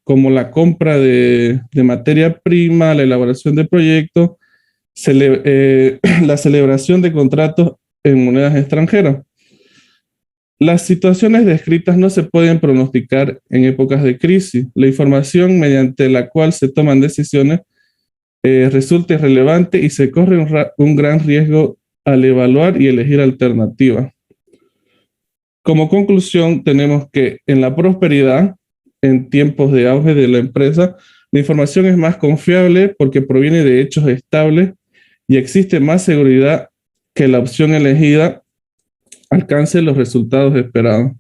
como la compra de materia prima, la elaboración de proyectos, la celebración de contratos en monedas extranjeras. Las situaciones descritas no se pueden pronosticar en épocas de crisis. La información mediante la cual se toman decisiones resulta irrelevante y se corre un gran riesgo al evaluar y elegir alternativas. Como conclusión, tenemos que en la prosperidad, en tiempos de auge de la empresa, la información es más confiable porque proviene de hechos estables y existe más seguridad que la opción elegida alcance los resultados esperados.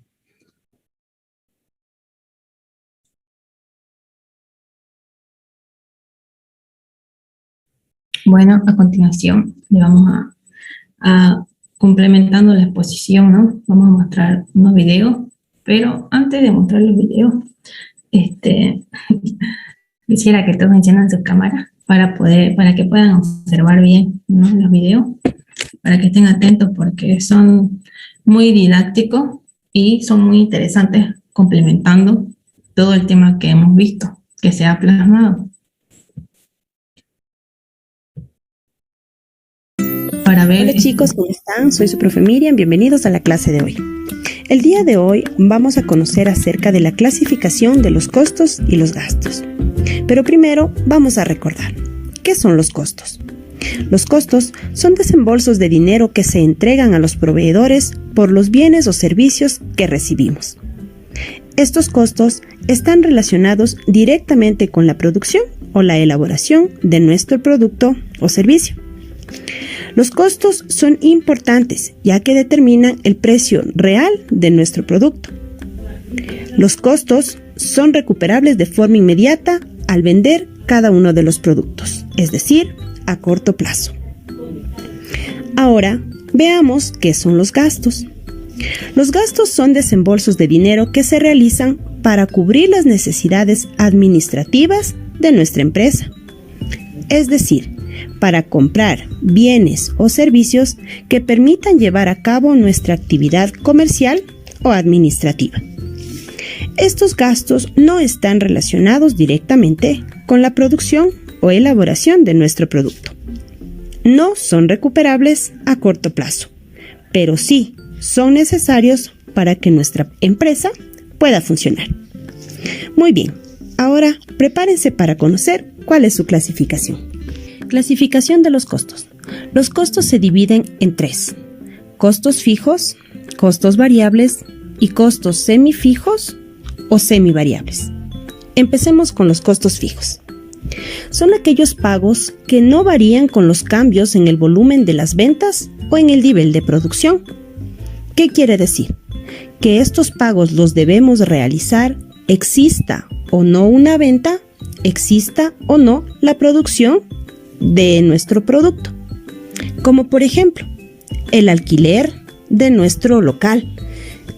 Bueno, a continuación le vamos a complementando la exposición, ¿no? Vamos a mostrar unos videos, pero antes de mostrar los videos, quisiera que todos enciendan sus cámaras para que puedan observar bien, ¿no?, los videos, para que estén atentos porque son muy didácticos y son muy interesantes complementando todo el tema que hemos visto, que se ha plasmado. Para ver. Hola chicos, ¿cómo están? Soy su profe Miriam, bienvenidos a la clase de hoy. El día de hoy vamos a conocer acerca de la clasificación de los costos y los gastos. Pero primero vamos a recordar, ¿qué son los costos? Los costos son desembolsos de dinero que se entregan a los proveedores por los bienes o servicios que recibimos. Estos costos están relacionados directamente con la producción o la elaboración de nuestro producto o servicio. Los costos son importantes ya que determinan el precio real de nuestro producto. Los costos son recuperables de forma inmediata al vender cada uno de los productos, es decir, a corto plazo. Ahora, veamos qué son los gastos. Los gastos son desembolsos de dinero que se realizan para cubrir las necesidades administrativas de nuestra empresa, es decir, para comprar bienes o servicios que permitan llevar a cabo nuestra actividad comercial o administrativa. Estos gastos no están relacionados directamente con la producción o elaboración de nuestro producto. No son recuperables a corto plazo, pero sí son necesarios para que nuestra empresa pueda funcionar. Muy bien, ahora prepárense para conocer cuál es su clasificación. Clasificación de los costos. Los costos se dividen en 3: costos fijos, costos variables y costos semifijos o semivariables. Empecemos con los costos fijos. Son aquellos pagos que no varían con los cambios en el volumen de las ventas o en el nivel de producción. ¿Qué quiere decir? Que estos pagos los debemos realizar exista o no una venta, exista o no la producción de nuestro producto. Como por ejemplo, el alquiler de nuestro local.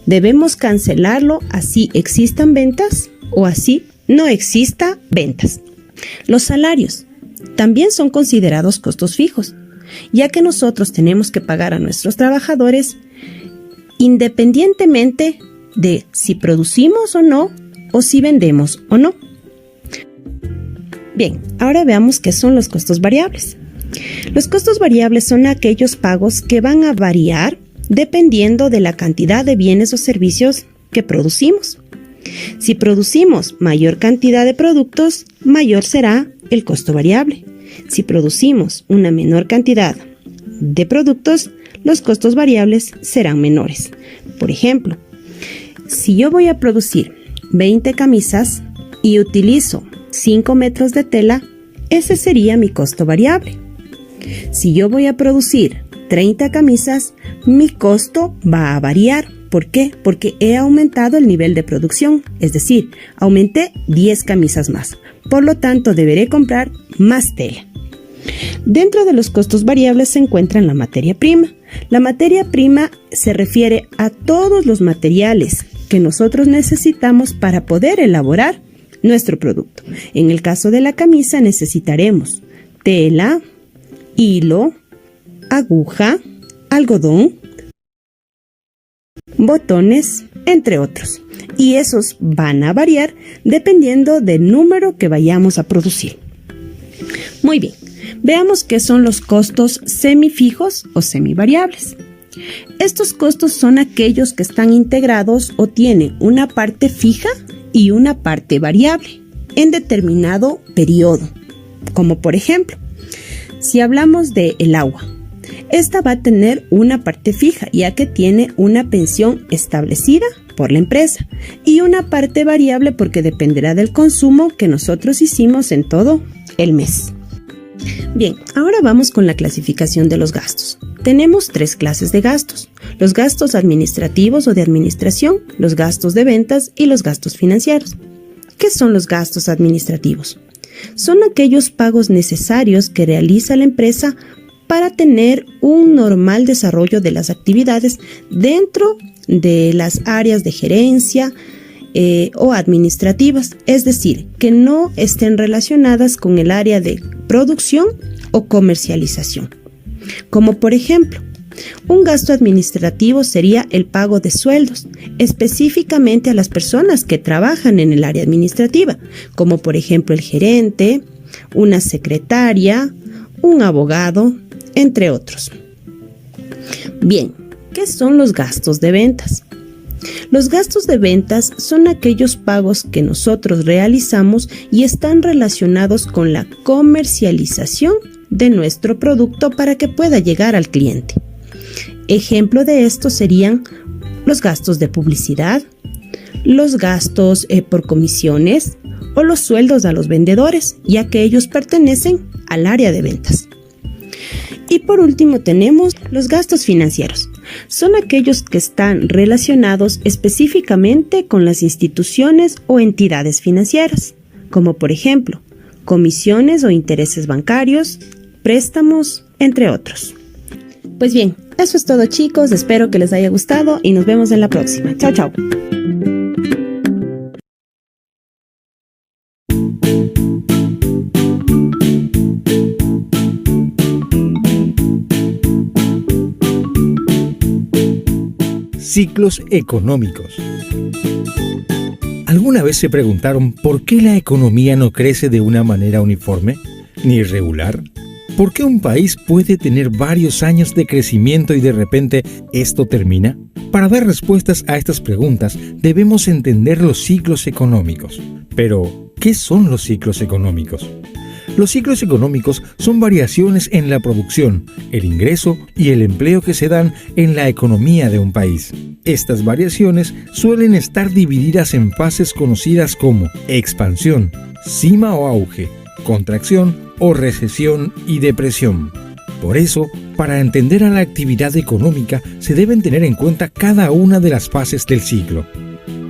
Debemos cancelarlo así existan ventas o así no exista ventas. Los salarios también son considerados costos fijos, ya que nosotros tenemos que pagar a nuestros trabajadores independientemente de si producimos o no, o si vendemos o no. Bien, ahora veamos qué son los costos variables. Los costos variables son aquellos pagos que van a variar dependiendo de la cantidad de bienes o servicios que producimos. Si producimos mayor cantidad de productos, mayor será el costo variable. Si producimos una menor cantidad de productos, los costos variables serán menores. Por ejemplo, si yo voy a producir 20 camisas y utilizo 5 metros de tela, ese sería mi costo variable. Si yo voy a producir 30 camisas, mi costo va a variar. ¿Por qué? Porque he aumentado el nivel de producción, es decir, aumenté 10 camisas más. Por lo tanto, deberé comprar más tela. Dentro de los costos variables se encuentra la materia prima. La materia prima se refiere a todos los materiales que nosotros necesitamos para poder elaborar nuestro producto. En el caso de la camisa necesitaremos tela, hilo, aguja, algodón, botones, entre otros. Y esos van a variar dependiendo del número que vayamos a producir. Muy bien, veamos qué son los costos semifijos o semivariables. Estos costos son aquellos que están integrados o tienen una parte fija y una parte variable en determinado periodo. Como por ejemplo, si hablamos del agua, esta va a tener una parte fija ya que tiene una pensión establecida por la empresa y una parte variable porque dependerá del consumo que nosotros hicimos en todo el mes. Bien, ahora vamos con la clasificación de los gastos. Tenemos 3 clases de gastos: los gastos administrativos o de administración, los gastos de ventas y los gastos financieros. ¿Qué son los gastos administrativos? Son aquellos pagos necesarios que realiza la empresa para tener un normal desarrollo de las actividades dentro de las áreas de gerencia o administrativas, es decir, que no estén relacionadas con el área de producción o comercialización. Como por ejemplo, un gasto administrativo sería el pago de sueldos, específicamente a las personas que trabajan en el área administrativa, como por ejemplo el gerente, una secretaria, un abogado, entre otros. Bien, ¿qué son los gastos de ventas? Los gastos de ventas son aquellos pagos que nosotros realizamos y están relacionados con la comercialización de nuestro producto para que pueda llegar al cliente. Ejemplo de esto serían los gastos de publicidad, los gastos por comisiones o los sueldos a los vendedores, ya que ellos pertenecen al área de ventas. Y por último tenemos los gastos financieros. Son aquellos que están relacionados específicamente con las instituciones o entidades financieras, como por ejemplo, comisiones o intereses bancarios, préstamos, entre otros. Pues bien, eso es todo, chicos, espero que les haya gustado y nos vemos en la próxima. Chao, chao. Ciclos económicos. ¿Alguna vez se preguntaron por qué la economía no crece de una manera uniforme ni regular? ¿Por qué un país puede tener varios años de crecimiento y de repente esto termina? Para dar respuestas a estas preguntas debemos entender los ciclos económicos. Pero, ¿qué son los ciclos económicos? Los ciclos económicos son variaciones en la producción, el ingreso y el empleo que se dan en la economía de un país. Estas variaciones suelen estar divididas en fases conocidas como expansión, cima o auge, contracción o recesión y depresión. Por eso, para entender a la actividad económica se deben tener en cuenta cada una de las fases del ciclo.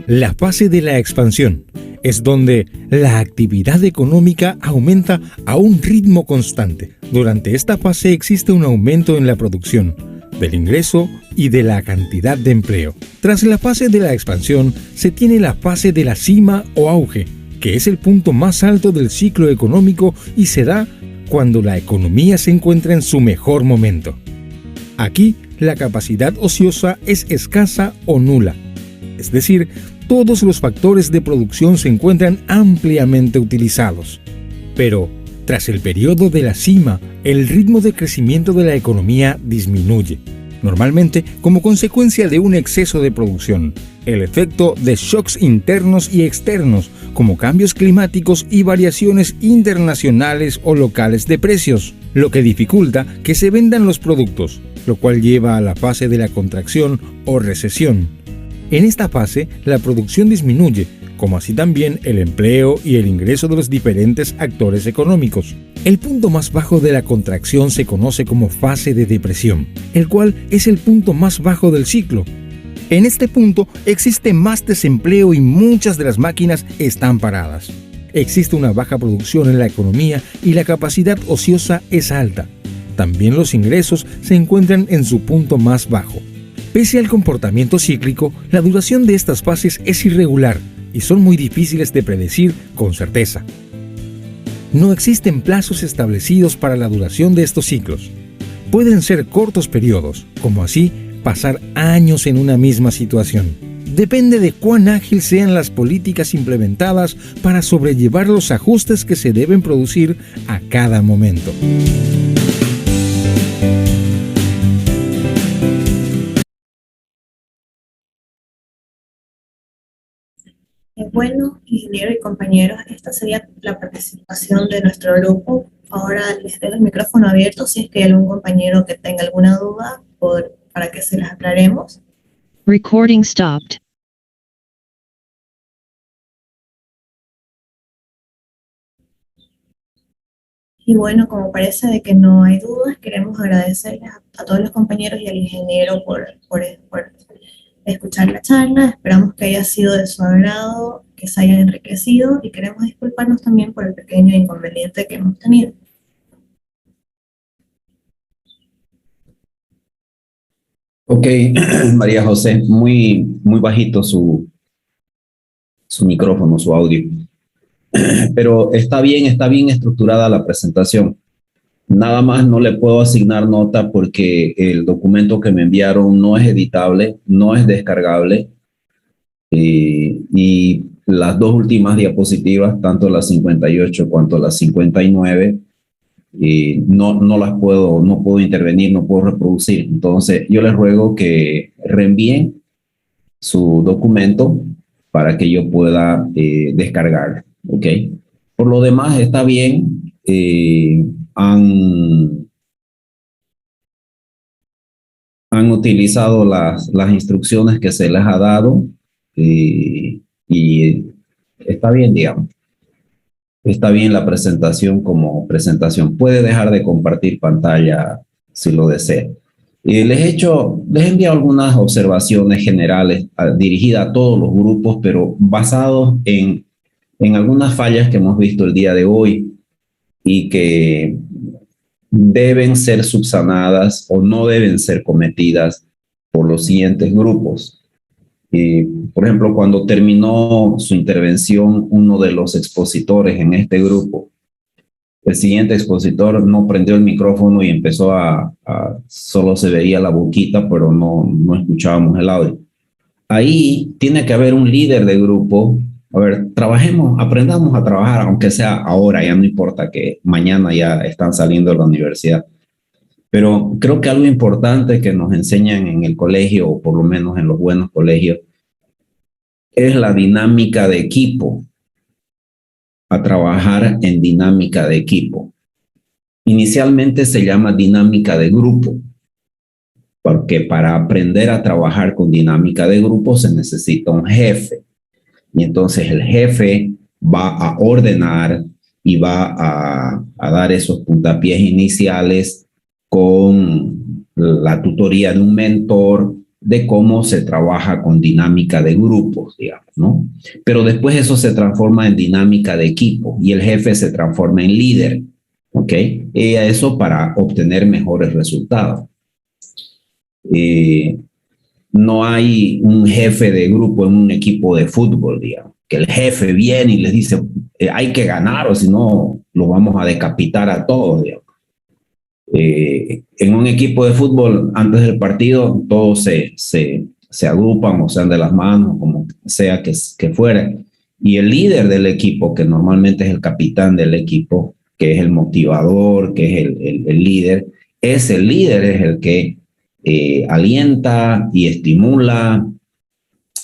La fase de la expansión es donde la actividad económica aumenta a un ritmo constante. Durante esta fase existe un aumento en la producción, del ingreso y de la cantidad de empleo. Tras la fase de la expansión se tiene la fase de la cima o auge, que es el punto más alto del ciclo económico y se da cuando la economía se encuentra en su mejor momento. Aquí la capacidad ociosa es escasa o nula, es decir, todos los factores de producción se encuentran ampliamente utilizados. Pero, tras el periodo de la cima, el ritmo de crecimiento de la economía disminuye, normalmente como consecuencia de un exceso de producción, el efecto de shocks internos y externos, como cambios climáticos y variaciones internacionales o locales de precios, lo que dificulta que se vendan los productos, lo cual lleva a la fase de la contracción o recesión. En esta fase, la producción disminuye, como así también el empleo y el ingreso de los diferentes actores económicos. El punto más bajo de la contracción se conoce como fase de depresión, el cual es el punto más bajo del ciclo. En este punto existe más desempleo y muchas de las máquinas están paradas. Existe una baja producción en la economía y la capacidad ociosa es alta. También los ingresos se encuentran en su punto más bajo. Pese al comportamiento cíclico, la duración de estas fases es irregular y son muy difíciles de predecir con certeza. No existen plazos establecidos para la duración de estos ciclos. Pueden ser cortos periodos, como así pasar años en una misma situación. Depende de cuán ágil sean las políticas implementadas para sobrellevar los ajustes que se deben producir a cada momento. Bueno, ingeniero y compañeros, esta sería la participación de nuestro grupo. Ahora les dejo el micrófono abierto si es que hay algún compañero que tenga alguna duda para que se las aclaremos. Recording stopped. Y bueno, como parece de que no hay dudas, queremos agradecerles a todos los compañeros y al ingeniero por escuchar la charla. Esperamos que haya sido de su agrado, que se hayan enriquecido y queremos disculparnos también por el pequeño inconveniente que hemos tenido. Ok, María José, muy bajito su micrófono, su audio. Pero está bien estructurada la presentación. Nada más no le puedo asignar nota porque el documento que me enviaron no es editable, no es descargable. Y las dos últimas diapositivas, tanto las 58 cuanto las 59, no las puedo, no puedo intervenir, no puedo reproducir. Entonces, yo les ruego que reenvíen su documento para que yo pueda descargar, ¿ok? Por lo demás, está bien. Han utilizado las instrucciones que se les ha dado y está bien, digamos. Está bien la presentación como presentación. Puede dejar de compartir pantalla si lo desea. Les he enviado algunas observaciones generales dirigidas a todos los grupos, pero basados en algunas fallas que hemos visto el día de hoy y que deben ser subsanadas o no deben ser cometidas por los siguientes grupos. Por ejemplo, cuando terminó su intervención uno de los expositores en este grupo, el siguiente expositor no prendió el micrófono y empezó solo se veía la boquita, pero no escuchábamos el audio. Ahí tiene que haber un líder de grupo. A ver, trabajemos, aprendamos a trabajar, aunque sea ahora, ya no importa que mañana ya están saliendo de la universidad. Pero creo que algo importante que nos enseñan en el colegio, o por lo menos en los buenos colegios, es la dinámica de equipo, a trabajar en dinámica de equipo. Inicialmente se llama dinámica de grupo, porque para aprender a trabajar con dinámica de grupo se necesita un jefe. Y entonces el jefe va a ordenar y va a dar esos puntapiés iniciales con la tutoría de un mentor de cómo se trabaja con dinámica de grupos, digamos, ¿no? Pero después eso se transforma en dinámica de equipo y el jefe se transforma en líder, ¿ok? Y eso para obtener mejores resultados. No hay un jefe de grupo en un equipo de fútbol, digamos, que el jefe viene y les dice, hay que ganar o si no, lo vamos a decapitar a todos, digamos. En un equipo de fútbol, antes del partido, todos se agrupan o se dan de las manos, como sea que fuera. Y el líder del equipo, que normalmente es el capitán del equipo, que es el motivador, que es el líder, ese líder es el que alienta y estimula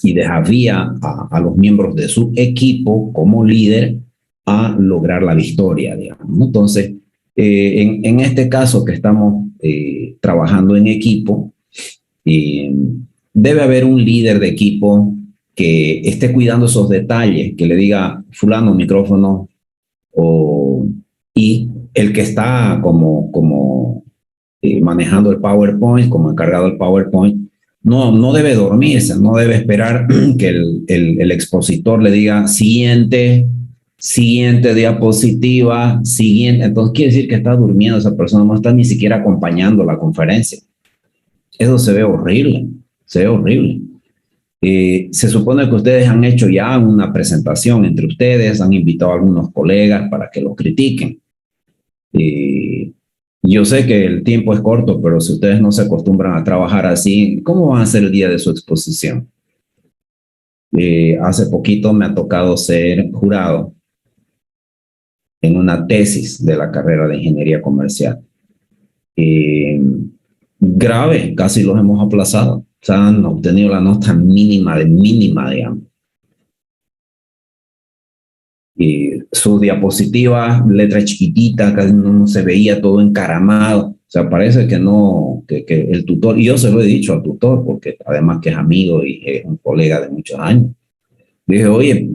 y desafía a los miembros de su equipo como líder a lograr la victoria, digamos, ¿no? Entonces, en este caso que estamos trabajando en equipo, debe haber un líder de equipo que esté cuidando esos detalles, que le diga, fulano, micrófono, y el que está como manejando el PowerPoint, como encargado del PowerPoint, no debe dormirse, no debe esperar que el expositor le diga siguiente diapositiva, siguiente. Entonces quiere decir que está durmiendo esa persona, no está ni siquiera acompañando la conferencia. Eso se ve horrible, se supone que ustedes han hecho ya una presentación entre ustedes, han invitado a algunos colegas para que los critiquen. Yo sé que el tiempo es corto, pero si ustedes no se acostumbran a trabajar así, ¿cómo van a ser el día de su exposición? Hace poquito me ha tocado ser jurado en una tesis de la carrera de ingeniería comercial. Grave, casi los hemos aplazado. O sea, han obtenido la nota mínima, digamos. Sus diapositivas, letra chiquitita, casi no se veía, todo encaramado. O sea, parece que no, que el tutor, y yo se lo he dicho al tutor, porque además que es amigo y es un colega de muchos años. Dije, oye,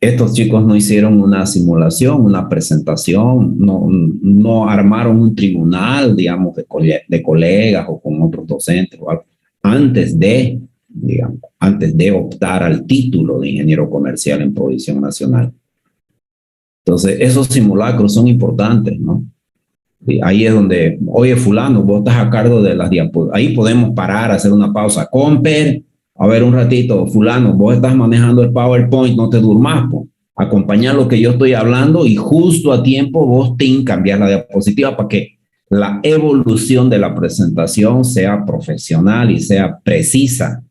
estos chicos no hicieron una simulación, una presentación, no armaron un tribunal, digamos, de colegas o con otros docentes o algo, antes de optar al título de ingeniero comercial en Provisión Nacional. Entonces, esos simulacros son importantes, ¿no? Ahí es donde, oye, fulano, vos estás a cargo de las diapositivas. Ahí podemos parar, hacer una pausa. Comper, a ver un ratito, fulano, vos estás manejando el PowerPoint, no te durmas, po. Acompañar lo que yo estoy hablando y justo a tiempo vos cambias la diapositiva para que la evolución de la presentación sea profesional y sea precisa.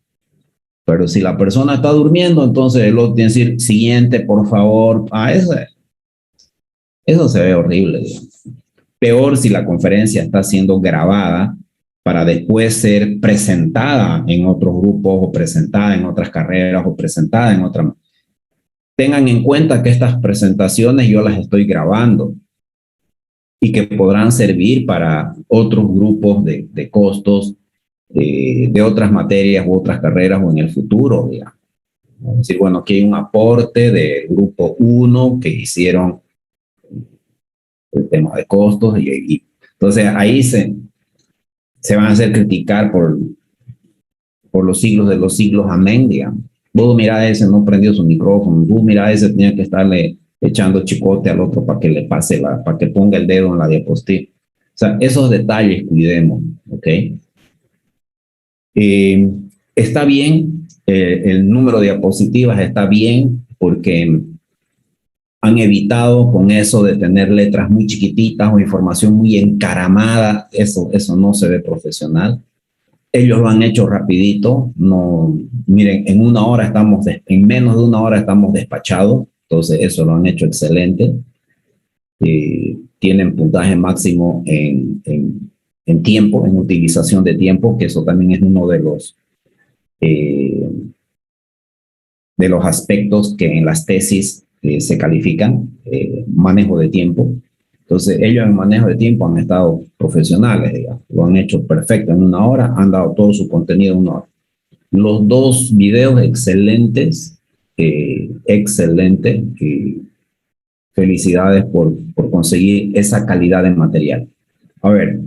Pero si la persona está durmiendo, entonces el otro tiene que decir, siguiente, por favor. Eso se ve horrible, digamos. Peor si la conferencia está siendo grabada para después ser presentada en otros grupos o presentada en otras carreras o presentada en otras. Tengan en cuenta que estas presentaciones yo las estoy grabando y que podrán servir para otros grupos de costos de otras materias u otras carreras o en el futuro, digamos. Es decir, bueno, aquí hay un aporte del grupo 1 que hicieron el tema de costos y entonces ahí se van a hacer criticar por los siglos de los siglos, amén, digamos. Vos mira ese, no prendió su micrófono, vos mira ese, tenía que estarle echando chicote al otro para que le pase para que ponga el dedo en la diapositiva. O sea, esos detalles cuidemos, ¿ok? Está bien, el número de diapositivas está bien porque han evitado con eso de tener letras muy chiquititas o información muy encaramada. Eso no se ve profesional. Ellos lo han hecho rapidito. No, miren, en menos de una hora estamos despachados. Entonces eso lo han hecho excelente. Tienen puntaje máximo en tiempo, en utilización de tiempo, que eso también es uno de los aspectos que en las tesis se califican, manejo de tiempo. Entonces, ellos en manejo de tiempo han estado profesionales, digamos, lo han hecho perfecto en una hora, han dado todo su contenido en una hora. Los 2 videos excelentes, excelente, felicidades por conseguir esa calidad de material. A ver,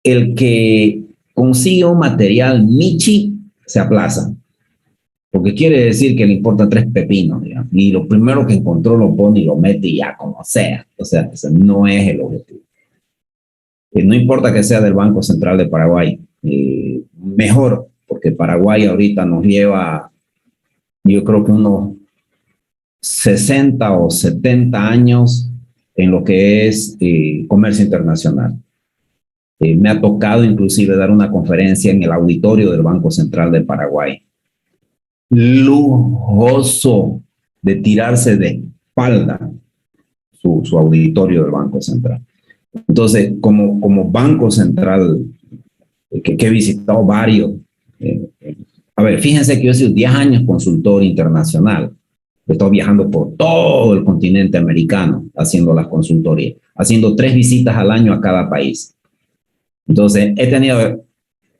el que consigue un material Michi se aplaza, porque quiere decir que le importa 3 pepinos, digamos, y lo primero que encontró lo pone y lo mete y ya como sea. O sea, ese no es el objetivo. No importa que sea del Banco Central de Paraguay, mejor, porque Paraguay ahorita nos lleva, yo creo que unos 60 o 70 años en lo que es comercio internacional. Me ha tocado inclusive dar una conferencia en el auditorio del Banco Central de Paraguay. Lujoso de tirarse de espalda su auditorio del Banco Central. Entonces, como Banco Central, que he visitado varios, a ver, fíjense que yo he sido 10 años consultor internacional. He estado viajando por todo el continente americano haciendo las consultorías, haciendo 3 visitas al año a cada país. Entonces, he tenido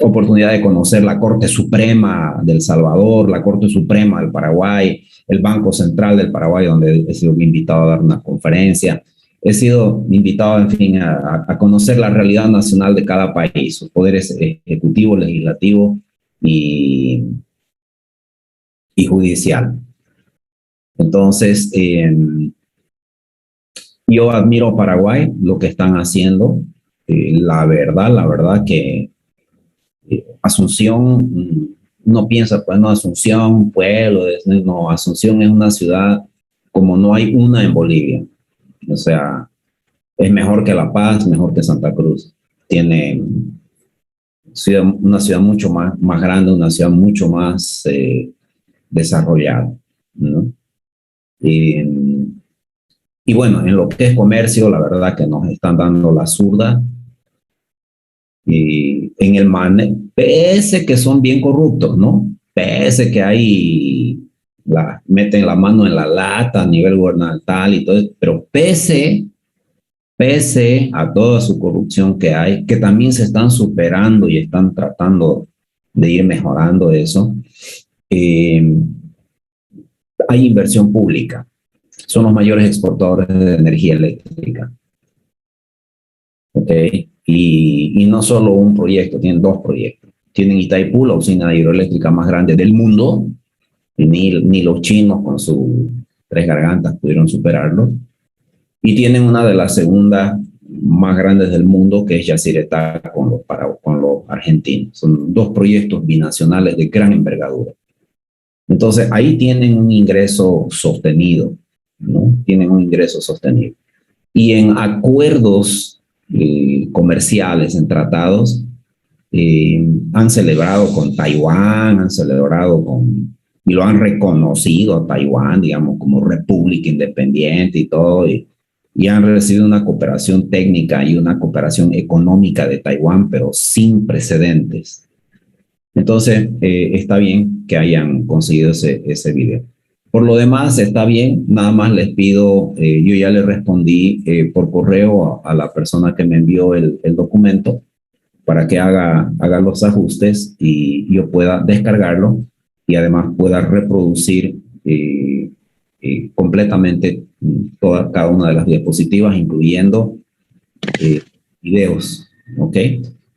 oportunidad de conocer la Corte Suprema del Salvador, la Corte Suprema del Paraguay, el Banco Central del Paraguay, donde he sido invitado a dar una conferencia. He sido invitado, en fin, a conocer la realidad nacional de cada país, sus poderes ejecutivo, legislativo y judicial. Entonces, yo admiro a Paraguay, lo que están haciendo. La verdad que Asunción, uno piensa, pues no, Asunción, pueblo, no, Asunción es una ciudad como no hay una en Bolivia. O sea, es mejor que La Paz, mejor que Santa Cruz. Tiene una ciudad mucho más grande, una ciudad mucho más desarrollada, ¿no? Y bueno, en lo que es comercio, la verdad que nos están dando la zurda. Y en el pese que son bien corruptos, ¿no? Pese que meten la mano en la lata a nivel gubernamental y todo eso, pero pese a toda su corrupción que hay, que también se están superando y están tratando de ir mejorando eso, hay inversión pública. Son los mayores exportadores de energía eléctrica. ¿Ok? Y no solo un proyecto, tienen 2 proyectos. Tienen Itaipú, la usina hidroeléctrica más grande del mundo, y ni los chinos con sus 3 gargantas pudieron superarlo. y tienen una de las segundas más grandes del mundo, que es Yacyretá con los argentinos. Son dos proyectos binacionales de gran envergadura. Entonces, ahí tienen un ingreso sostenido, ¿no? Tienen un ingreso sostenido. Y en acuerdos comerciales, en tratados, han celebrado con Taiwán, han celebrado y lo han reconocido a Taiwán, digamos, como república independiente y todo, y han recibido una cooperación técnica y una cooperación económica de Taiwán, pero sin precedentes. Entonces, está bien que hayan conseguido ese video. Por lo demás, está bien, nada más les pido, yo ya le respondí por correo a la persona que me envió el documento para que haga los ajustes y yo pueda descargarlo y además pueda reproducir completamente cada una de las diapositivas, incluyendo videos, ¿ok?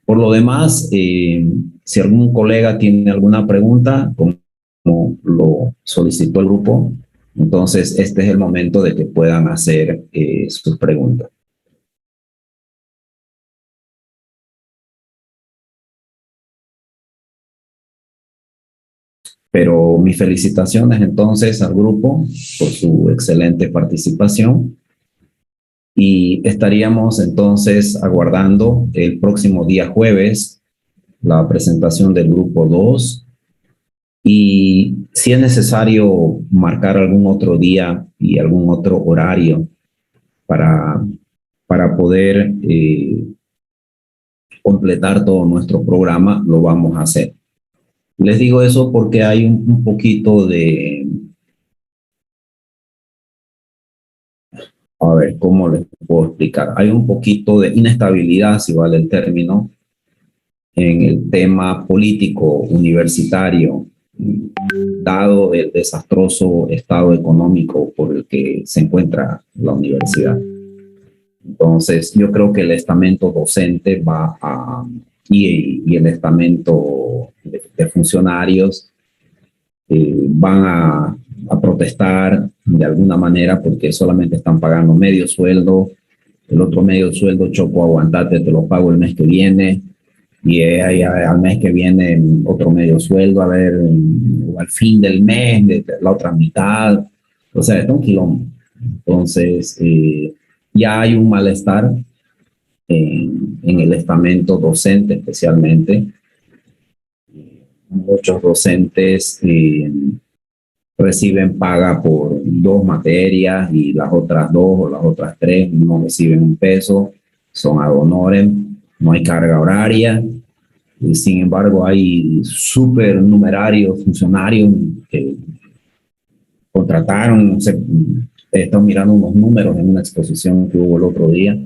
Por lo demás, si algún colega tiene alguna pregunta, como lo solicitó el grupo, entonces este es el momento de que puedan hacer sus preguntas. Pero mis felicitaciones entonces al grupo por su excelente participación y estaríamos entonces aguardando el próximo día jueves la presentación del grupo 2 y si es necesario marcar algún otro día y algún otro horario para poder completar todo nuestro programa, lo vamos a hacer. Les digo eso porque hay un poquito de... A ver, ¿cómo les puedo explicar? Hay un poquito de inestabilidad, si vale el término, en el tema político universitario, dado el desastroso estado económico por el que se encuentra la universidad. Entonces, yo creo que el estamento docente va a... y el estamento de funcionarios van a protestar de alguna manera porque solamente están pagando medio sueldo, el otro medio sueldo, Choco, aguantate, te lo pago el mes que viene, y al mes que viene otro medio sueldo, a ver, al fin del mes, de la otra mitad, o sea, está un quilombo. Entonces, ya hay un malestar en el estamento docente especialmente. Muchos docentes reciben paga por 2 materias y las otras 2 o las otras 3 no reciben un peso, son ad honorem, no hay carga horaria. Y sin embargo, hay supernumerarios funcionarios que contrataron, están mirando unos números en una exposición que hubo el otro día,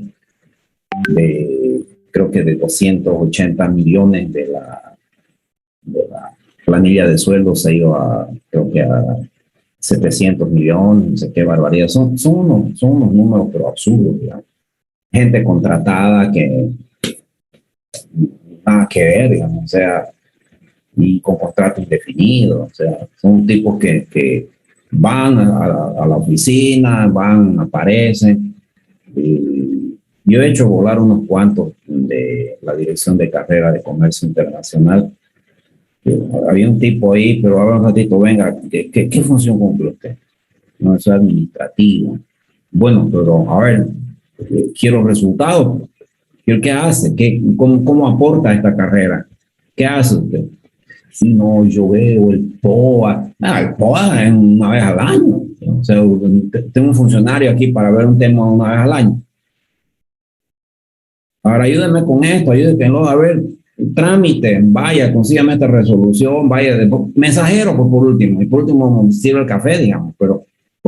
creo que de 280 millones de la planilla de sueldos se ha ido creo que a 700 millones, no sé qué barbaridad. Son unos números pero absurdos, digamos. Gente contratada que nada que ver, digamos, o sea, y con contrato indefinido, o sea, son tipos que van a la oficina, aparecen. Yo he hecho volar unos cuantos de la Dirección de Carrera de Comercio Internacional. Había un tipo ahí, pero ahora un ratito, venga, ¿qué función cumple usted? No, eso es administrativo. Bueno, pero a ver, quiero resultados. ¿Qué hace? ¿Cómo aporta a esta carrera? ¿Qué hace usted? Si no, yo veo el POA. El POA es una vez al año. O sea, tengo un funcionario aquí para ver un tema una vez al año. Ahora ayúdenme con esto, ayúdenme a ver, trámite, vaya, consígame esta resolución, vaya, mensajero por último, y por último sirve el café, digamos, pero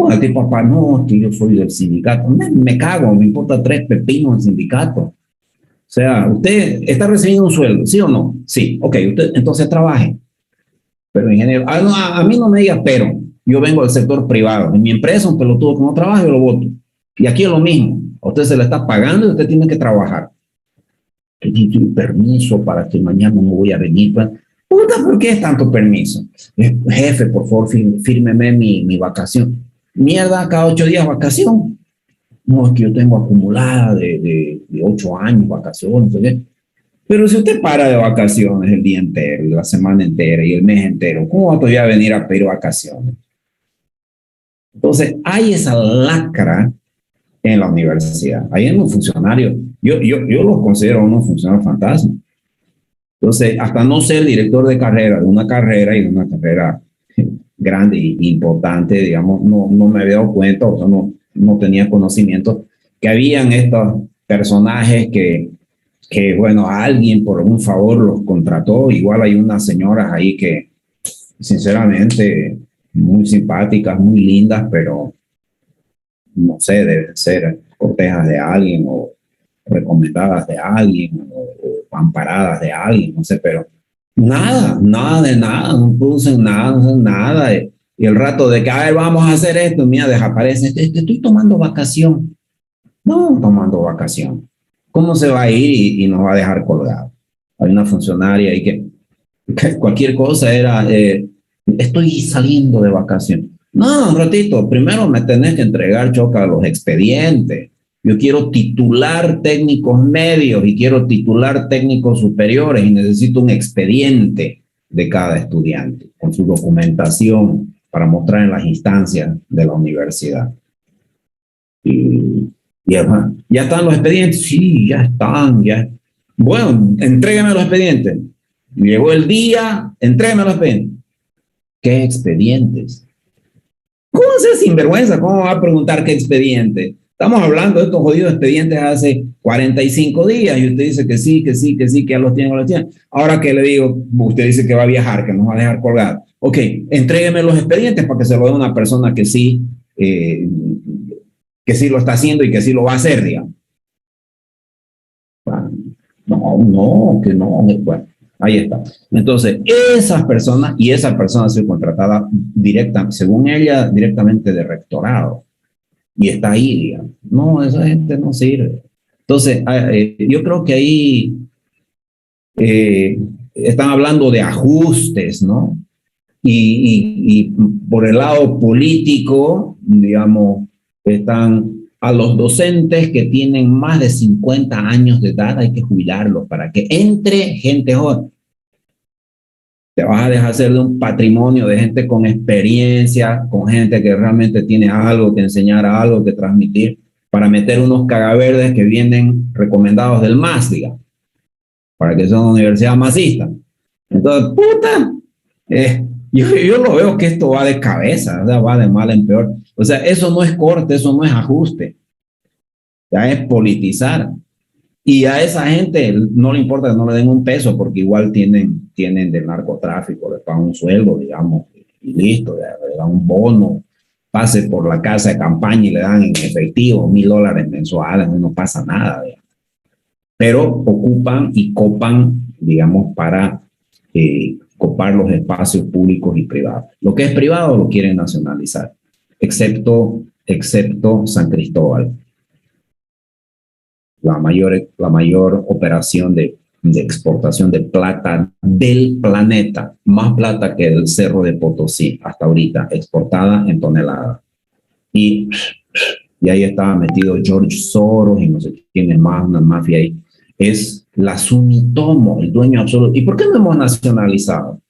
el tipo, papá, no, que yo soy del sindicato, me cago, me importa 3 pepinos el sindicato. O sea, usted está recibiendo un sueldo, ¿sí o no? Sí, ok, usted entonces trabaje. Pero ingeniero, a mí no me diga pero, yo vengo del sector privado, en mi empresa un pelotudo que no trabaja, yo lo voto. Y aquí es lo mismo, a usted se le está pagando y usted tiene que trabajar. Tiene permiso para que mañana no voy a venir. Puta, ¿por qué es tanto permiso? Jefe, por favor, fírmeme mi vacación. Mierda, cada 8 días vacación. No, es que yo tengo acumulada de 8 años vacaciones, no sé qué. Pero si usted para de vacaciones el día entero, y la semana entera, y el mes entero, ¿cómo va a todavía venir a pedir vacaciones? Entonces, hay esa lacra en la universidad. Hay en los funcionarios. Yo los considero unos funcionarios fantasmas. Entonces, hasta no ser director de carrera, de una carrera y de una carrera grande e importante, digamos, no me había dado cuenta, o sea, no tenía conocimiento que habían estos personajes que, bueno, alguien por un favor los contrató. Igual hay unas señoras ahí que, sinceramente, muy simpáticas, muy lindas, pero no sé, deben ser cortejas de alguien o recomendadas de alguien o amparadas de alguien, no sé, pero nada de nada, no producen nada, no hacen nada. Y el rato de que, a ver, vamos a hacer esto, mira, desaparece, estoy tomando vacación. No, tomando vacación. ¿Cómo se va a ir y nos va a dejar colgado? Hay una funcionaria ahí que cualquier cosa era, estoy saliendo de vacación. No, un ratito, primero me tenés que entregar, Choca, los expedientes. Yo quiero titular técnicos medios y quiero titular técnicos superiores y necesito un expediente de cada estudiante con su documentación para mostrar en las instancias de la universidad. Y ya están los expedientes. Sí, ya están, ya. Bueno, entrégueme los expedientes. Llegó el día, entrégueme los expedientes. ¿Qué expedientes? ¿Cómo se sinvergüenza? ¿Cómo va a preguntar qué expediente? Estamos hablando de estos jodidos expedientes hace 45 días y usted dice que sí, que ya los tiene. Ahora que le digo, usted dice que va a viajar, que nos va a dejar colgado. Ok, entrégueme los expedientes para que se lo dé una persona que sí lo está haciendo y que sí lo va a hacer, digamos. No. Bueno, ahí está. Entonces, esa persona ha sido contratada según ella, directamente de rectorado. Y está ahí, digamos. No, esa gente no sirve. Entonces, yo creo que ahí están hablando de ajustes, ¿no? Y por el lado político, digamos, están a los docentes que tienen más de 50 años de edad, hay que jubilarlos para que entre gente joven. Te vas a deshacer de un patrimonio de gente con experiencia, con gente que realmente tiene algo que enseñar, algo que transmitir, para meter unos cagaverdes que vienen recomendados del MAS, digamos, para que sea una universidad masista. Entonces, yo lo veo que esto va de cabeza, o sea, va de mal en peor. O sea, eso no es corte, eso no es ajuste, ya es politizar. Y a esa gente no le importa que no le den un peso porque igual tienen del narcotráfico, le pagan un sueldo, digamos, y listo, le dan un bono, pase por la casa de campaña y le dan en efectivo $1,000 mensuales, no pasa nada, digamos. Pero ocupan y copan, digamos, para copar los espacios públicos y privados. Lo que es privado lo quieren nacionalizar, excepto San Cristóbal. La mayor operación de exportación de plata del planeta, más plata que el Cerro de Potosí hasta ahorita, exportada en toneladas. Y ahí estaba metido George Soros y no sé quién es más, una mafia ahí. Es la Sumitomo, el dueño absoluto. ¿Y por qué no hemos nacionalizado?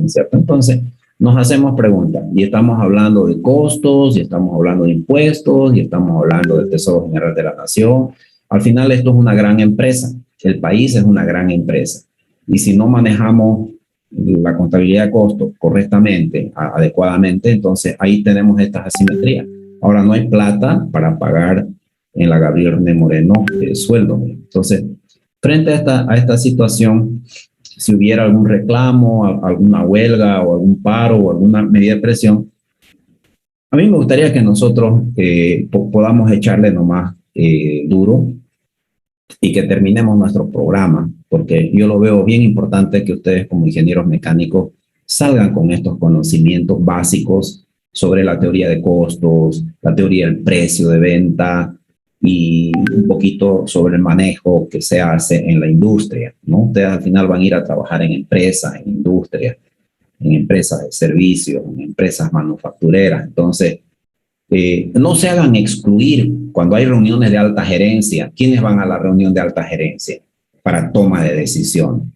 ¿Cierto? Entonces, nos hacemos preguntas y estamos hablando de costos, y estamos hablando de impuestos, y estamos hablando del Tesoro General de la Nación. Al final esto es una gran empresa, el país es una gran empresa y si no manejamos la contabilidad de costos correctamente, adecuadamente, entonces ahí tenemos estas asimetrías. Ahora no hay plata para pagar en la Gabriel René Moreno el sueldo. Entonces, frente a esta situación, si hubiera algún reclamo, alguna huelga o algún paro o alguna medida de presión, a mí me gustaría que nosotros podamos echarle nomás duro y que terminemos nuestro programa, porque yo lo veo bien importante que ustedes como ingenieros mecánicos salgan con estos conocimientos básicos sobre la teoría de costos, la teoría del precio de venta y un poquito sobre el manejo que se hace en la industria, ¿no? Ustedes al final van a ir a trabajar en empresas, en industrias, en empresas de servicios, en empresas manufactureras. Entonces, No se hagan excluir cuando hay reuniones de alta gerencia. ¿Quiénes van a la reunión de alta gerencia para toma de decisión?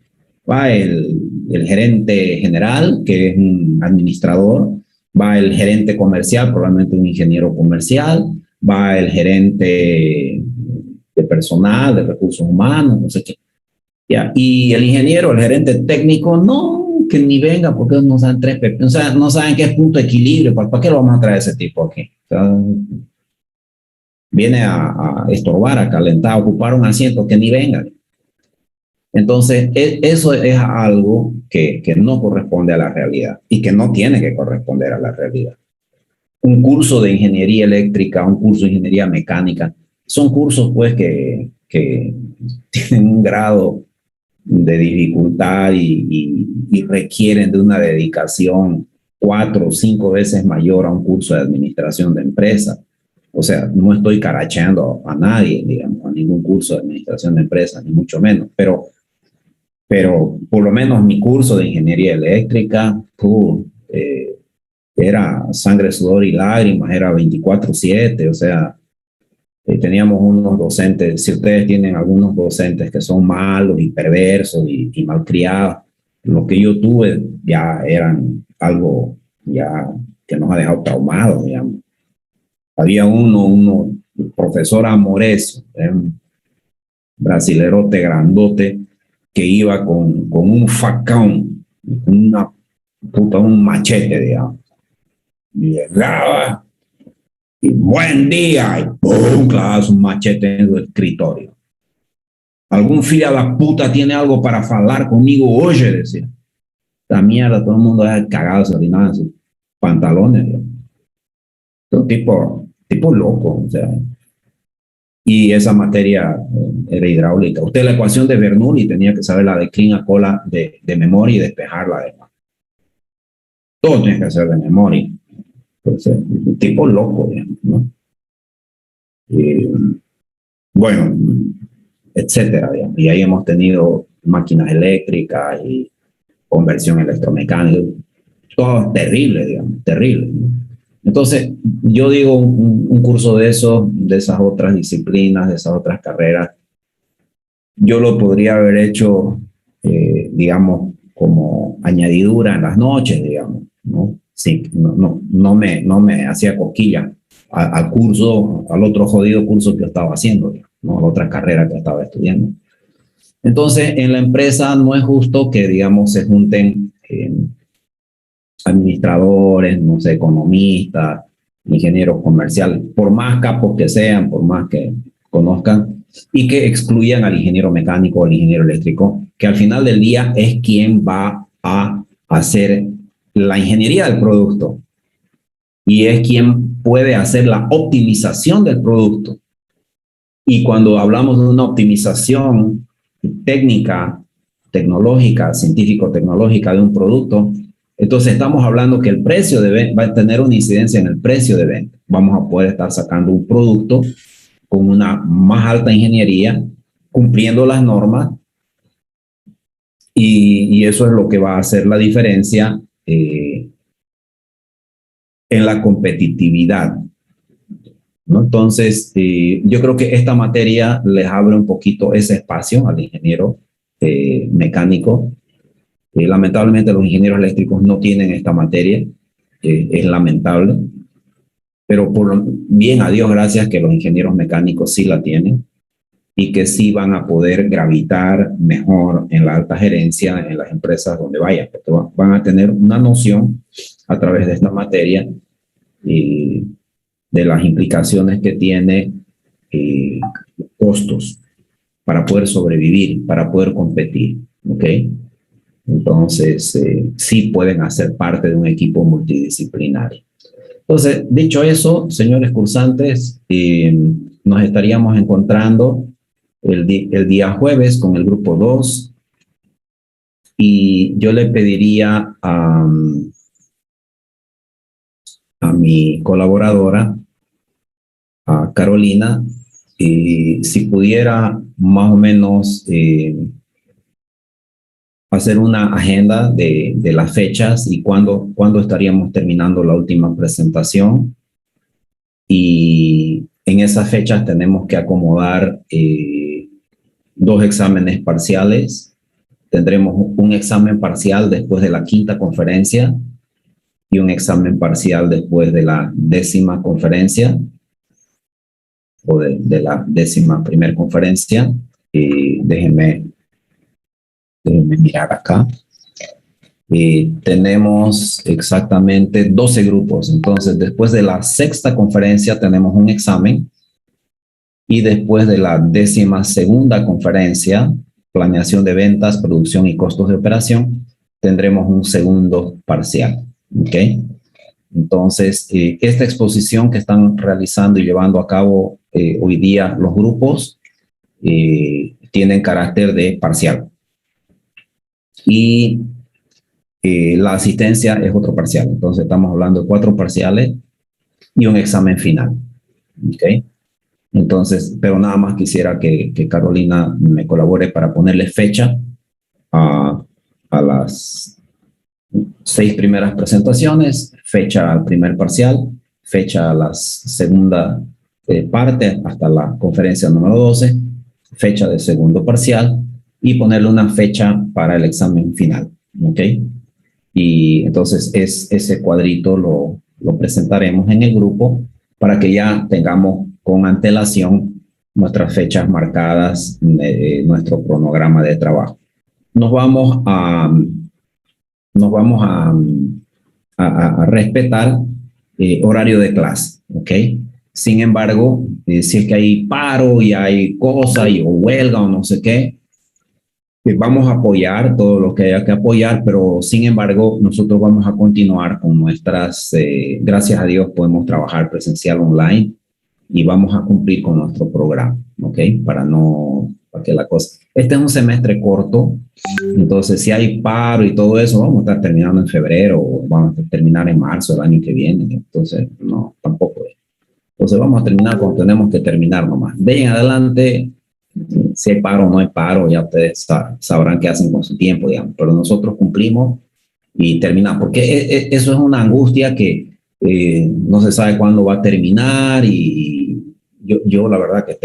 Va el gerente general, que es un administrador, va el gerente comercial, probablemente un ingeniero comercial, va el gerente de personal, de recursos humanos, no sé qué. Ya. Y el ingeniero, el gerente técnico, no, que ni venga porque no saben o sea, no saben qué es punto de equilibrio. ¿Para qué lo vamos a traer ese tipo aquí? O sea, viene a estorbar, a calentar, a ocupar un asiento, que ni venga. Entonces, eso es algo que no corresponde a la realidad y que no tiene que corresponder a la realidad. Un curso de ingeniería eléctrica, un curso de ingeniería mecánica, son cursos pues que tienen un grado de dificultad y requieren de una dedicación 4 o 5 veces mayor a un curso de administración de empresas. O sea, no estoy caracheando a nadie, digamos, a ningún curso de administración de empresas, ni mucho menos, pero por lo menos mi curso de ingeniería eléctrica era sangre, sudor y lágrimas, era 24/7, o sea, teníamos unos docentes, si ustedes tienen algunos docentes que son malos y perversos y malcriados, lo que yo tuve ya eran algo ya que nos ha dejado traumados, digamos. Había uno profesor Amoreso, un brasilerote grandote, que iba con un facón, un machete, digamos. Y llegaba, y buen día, y ¡pum! Clavaba un machete en el escritorio. ¿Algún filho de la puta tiene algo para hablar conmigo hoy? Decía. La mierda, todo el mundo era cagado, se orinaba en sus pantalones. Digamos. Un tipo loco, o sea. Y esa materia era hidráulica. Usted la ecuación de Bernoulli tenía que saber la de Klin-Cola de memoria y despejarla además. Todo tiene que ser de memoria. Entonces, un tipo loco, digamos, ¿no? Bueno, etcétera, digamos. Y ahí hemos tenido máquinas eléctricas y conversión electromecánica. Todo terrible, digamos, terrible, ¿no? Entonces, yo digo, un curso de eso, de esas otras disciplinas, de esas otras carreras, yo lo podría haber hecho, digamos, como añadidura en las noches, digamos, ¿no? Sí, no me hacía cosquilla al curso, al otro jodido curso que estaba haciendo, digamos, ¿no? A la otra carrera que estaba estudiando. Entonces, en la empresa no es justo que, digamos, se junten administradores, no sé, economistas, ingenieros comerciales, por más capos que sean, por más que conozcan, y que excluyan al ingeniero mecánico o al ingeniero eléctrico, que al final del día es quien va a hacer la ingeniería del producto y es quien puede hacer la optimización del producto. Y cuando hablamos de una optimización técnica, tecnológica, científico-tecnológica de un producto, entonces estamos hablando que el precio de venta va a tener una incidencia en el precio de venta. Vamos a poder estar sacando un producto con una más alta ingeniería, cumpliendo las normas, y eso es lo que va a hacer la diferencia en la competitividad, ¿no? Entonces, yo creo que esta materia les abre un poquito ese espacio al ingeniero mecánico. Lamentablemente los ingenieros eléctricos no tienen esta materia, es lamentable, pero por bien a Dios gracias que los ingenieros mecánicos sí la tienen y que sí van a poder gravitar mejor en la alta gerencia, en las empresas donde vayan, porque van a tener una noción a través de esta materia de las implicaciones que tiene costos para poder sobrevivir, para poder competir, ¿ok? Entonces, sí pueden hacer parte de un equipo multidisciplinario. Entonces, dicho eso, señores cursantes, nos estaríamos encontrando el día jueves con el grupo 2 y yo le pediría a mi colaboradora, a Carolina, si pudiera más o menos hacer una agenda de las fechas y cuándo estaríamos terminando la última presentación y en esas fechas tenemos que acomodar 2 exámenes parciales. Tendremos un examen parcial después de la 5ª conferencia y un examen parcial después de la 10ª conferencia o de la 11ª conferencia. Déjenme mirar acá. Tenemos exactamente 12 grupos. Entonces, después de la 6ª conferencia tenemos un examen y después de la 12ª conferencia, planeación de ventas, producción y costos de operación, tendremos un segundo parcial. ¿Ok? Entonces, esta exposición que están realizando y llevando a cabo hoy día los grupos tienen carácter de parcial. Y la asistencia es otro parcial. Entonces, estamos hablando de 4 parciales y un examen final. ¿Ok? Entonces, pero nada más quisiera que Carolina me colabore para ponerle fecha a las 6 primeras presentaciones, fecha al primer parcial, fecha a la segunda parte hasta la conferencia número 12, fecha de segundo parcial y ponerle una fecha para el examen final. ¿Ok? Y entonces ese cuadrito lo presentaremos en el grupo para que ya tengamos con antelación nuestras fechas marcadas, nuestro cronograma de trabajo. Nos vamos a respetar horario de clase, ¿ok? Sin embargo, si es que hay paro y hay cosas o huelga o no sé qué, vamos a apoyar todo lo que haya que apoyar, pero sin embargo, nosotros vamos a continuar con nuestras, gracias a Dios podemos trabajar presencial online y vamos a cumplir con nuestro programa, ¿ok? Para que la cosa... Este es un semestre corto, entonces si hay paro y todo eso, vamos a estar terminando en febrero o vamos a terminar en marzo del año que viene, entonces no, tampoco es. Entonces vamos a terminar cuando tenemos que terminar nomás. De ahí en adelante, si hay paro o no hay paro, ya ustedes sabrán qué hacen con su tiempo, digamos, pero nosotros cumplimos y terminamos, porque eso es una angustia que no se sabe cuándo va a terminar y yo la verdad que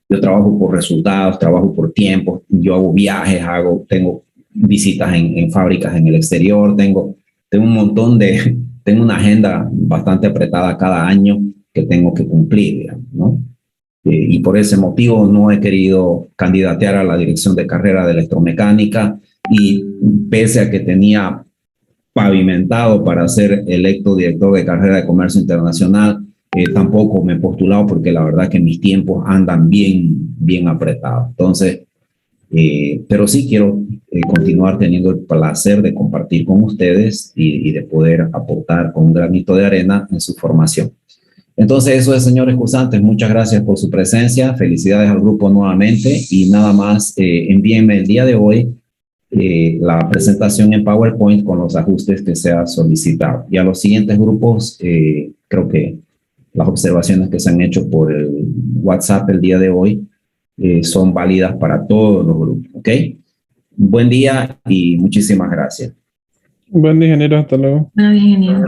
yo trabajo por resultados, trabajo por tiempo, yo hago viajes, tengo visitas en fábricas en el exterior, tengo un montón tengo una agenda bastante apretada cada año que tengo que cumplir, digamos, ¿no? Y por ese motivo no he querido candidatear a la dirección de carrera de electromecánica y pese a que tenía pavimentado para ser electo director de carrera de comercio internacional, tampoco me he postulado porque la verdad que mis tiempos andan bien apretados. Entonces, pero sí quiero continuar teniendo el placer de compartir con ustedes y de poder aportar con un granito de arena en su formación. Entonces, eso es, señores cursantes, muchas gracias por su presencia, felicidades al grupo nuevamente y nada más, envíenme el día de hoy la presentación en PowerPoint con los ajustes que se ha solicitado. Y a los siguientes grupos, creo que las observaciones que se han hecho por el WhatsApp el día de hoy son válidas para todos los grupos, ¿ok? Buen día y muchísimas gracias. Buen día, ingeniero, hasta luego. Buenos días, ingeniero.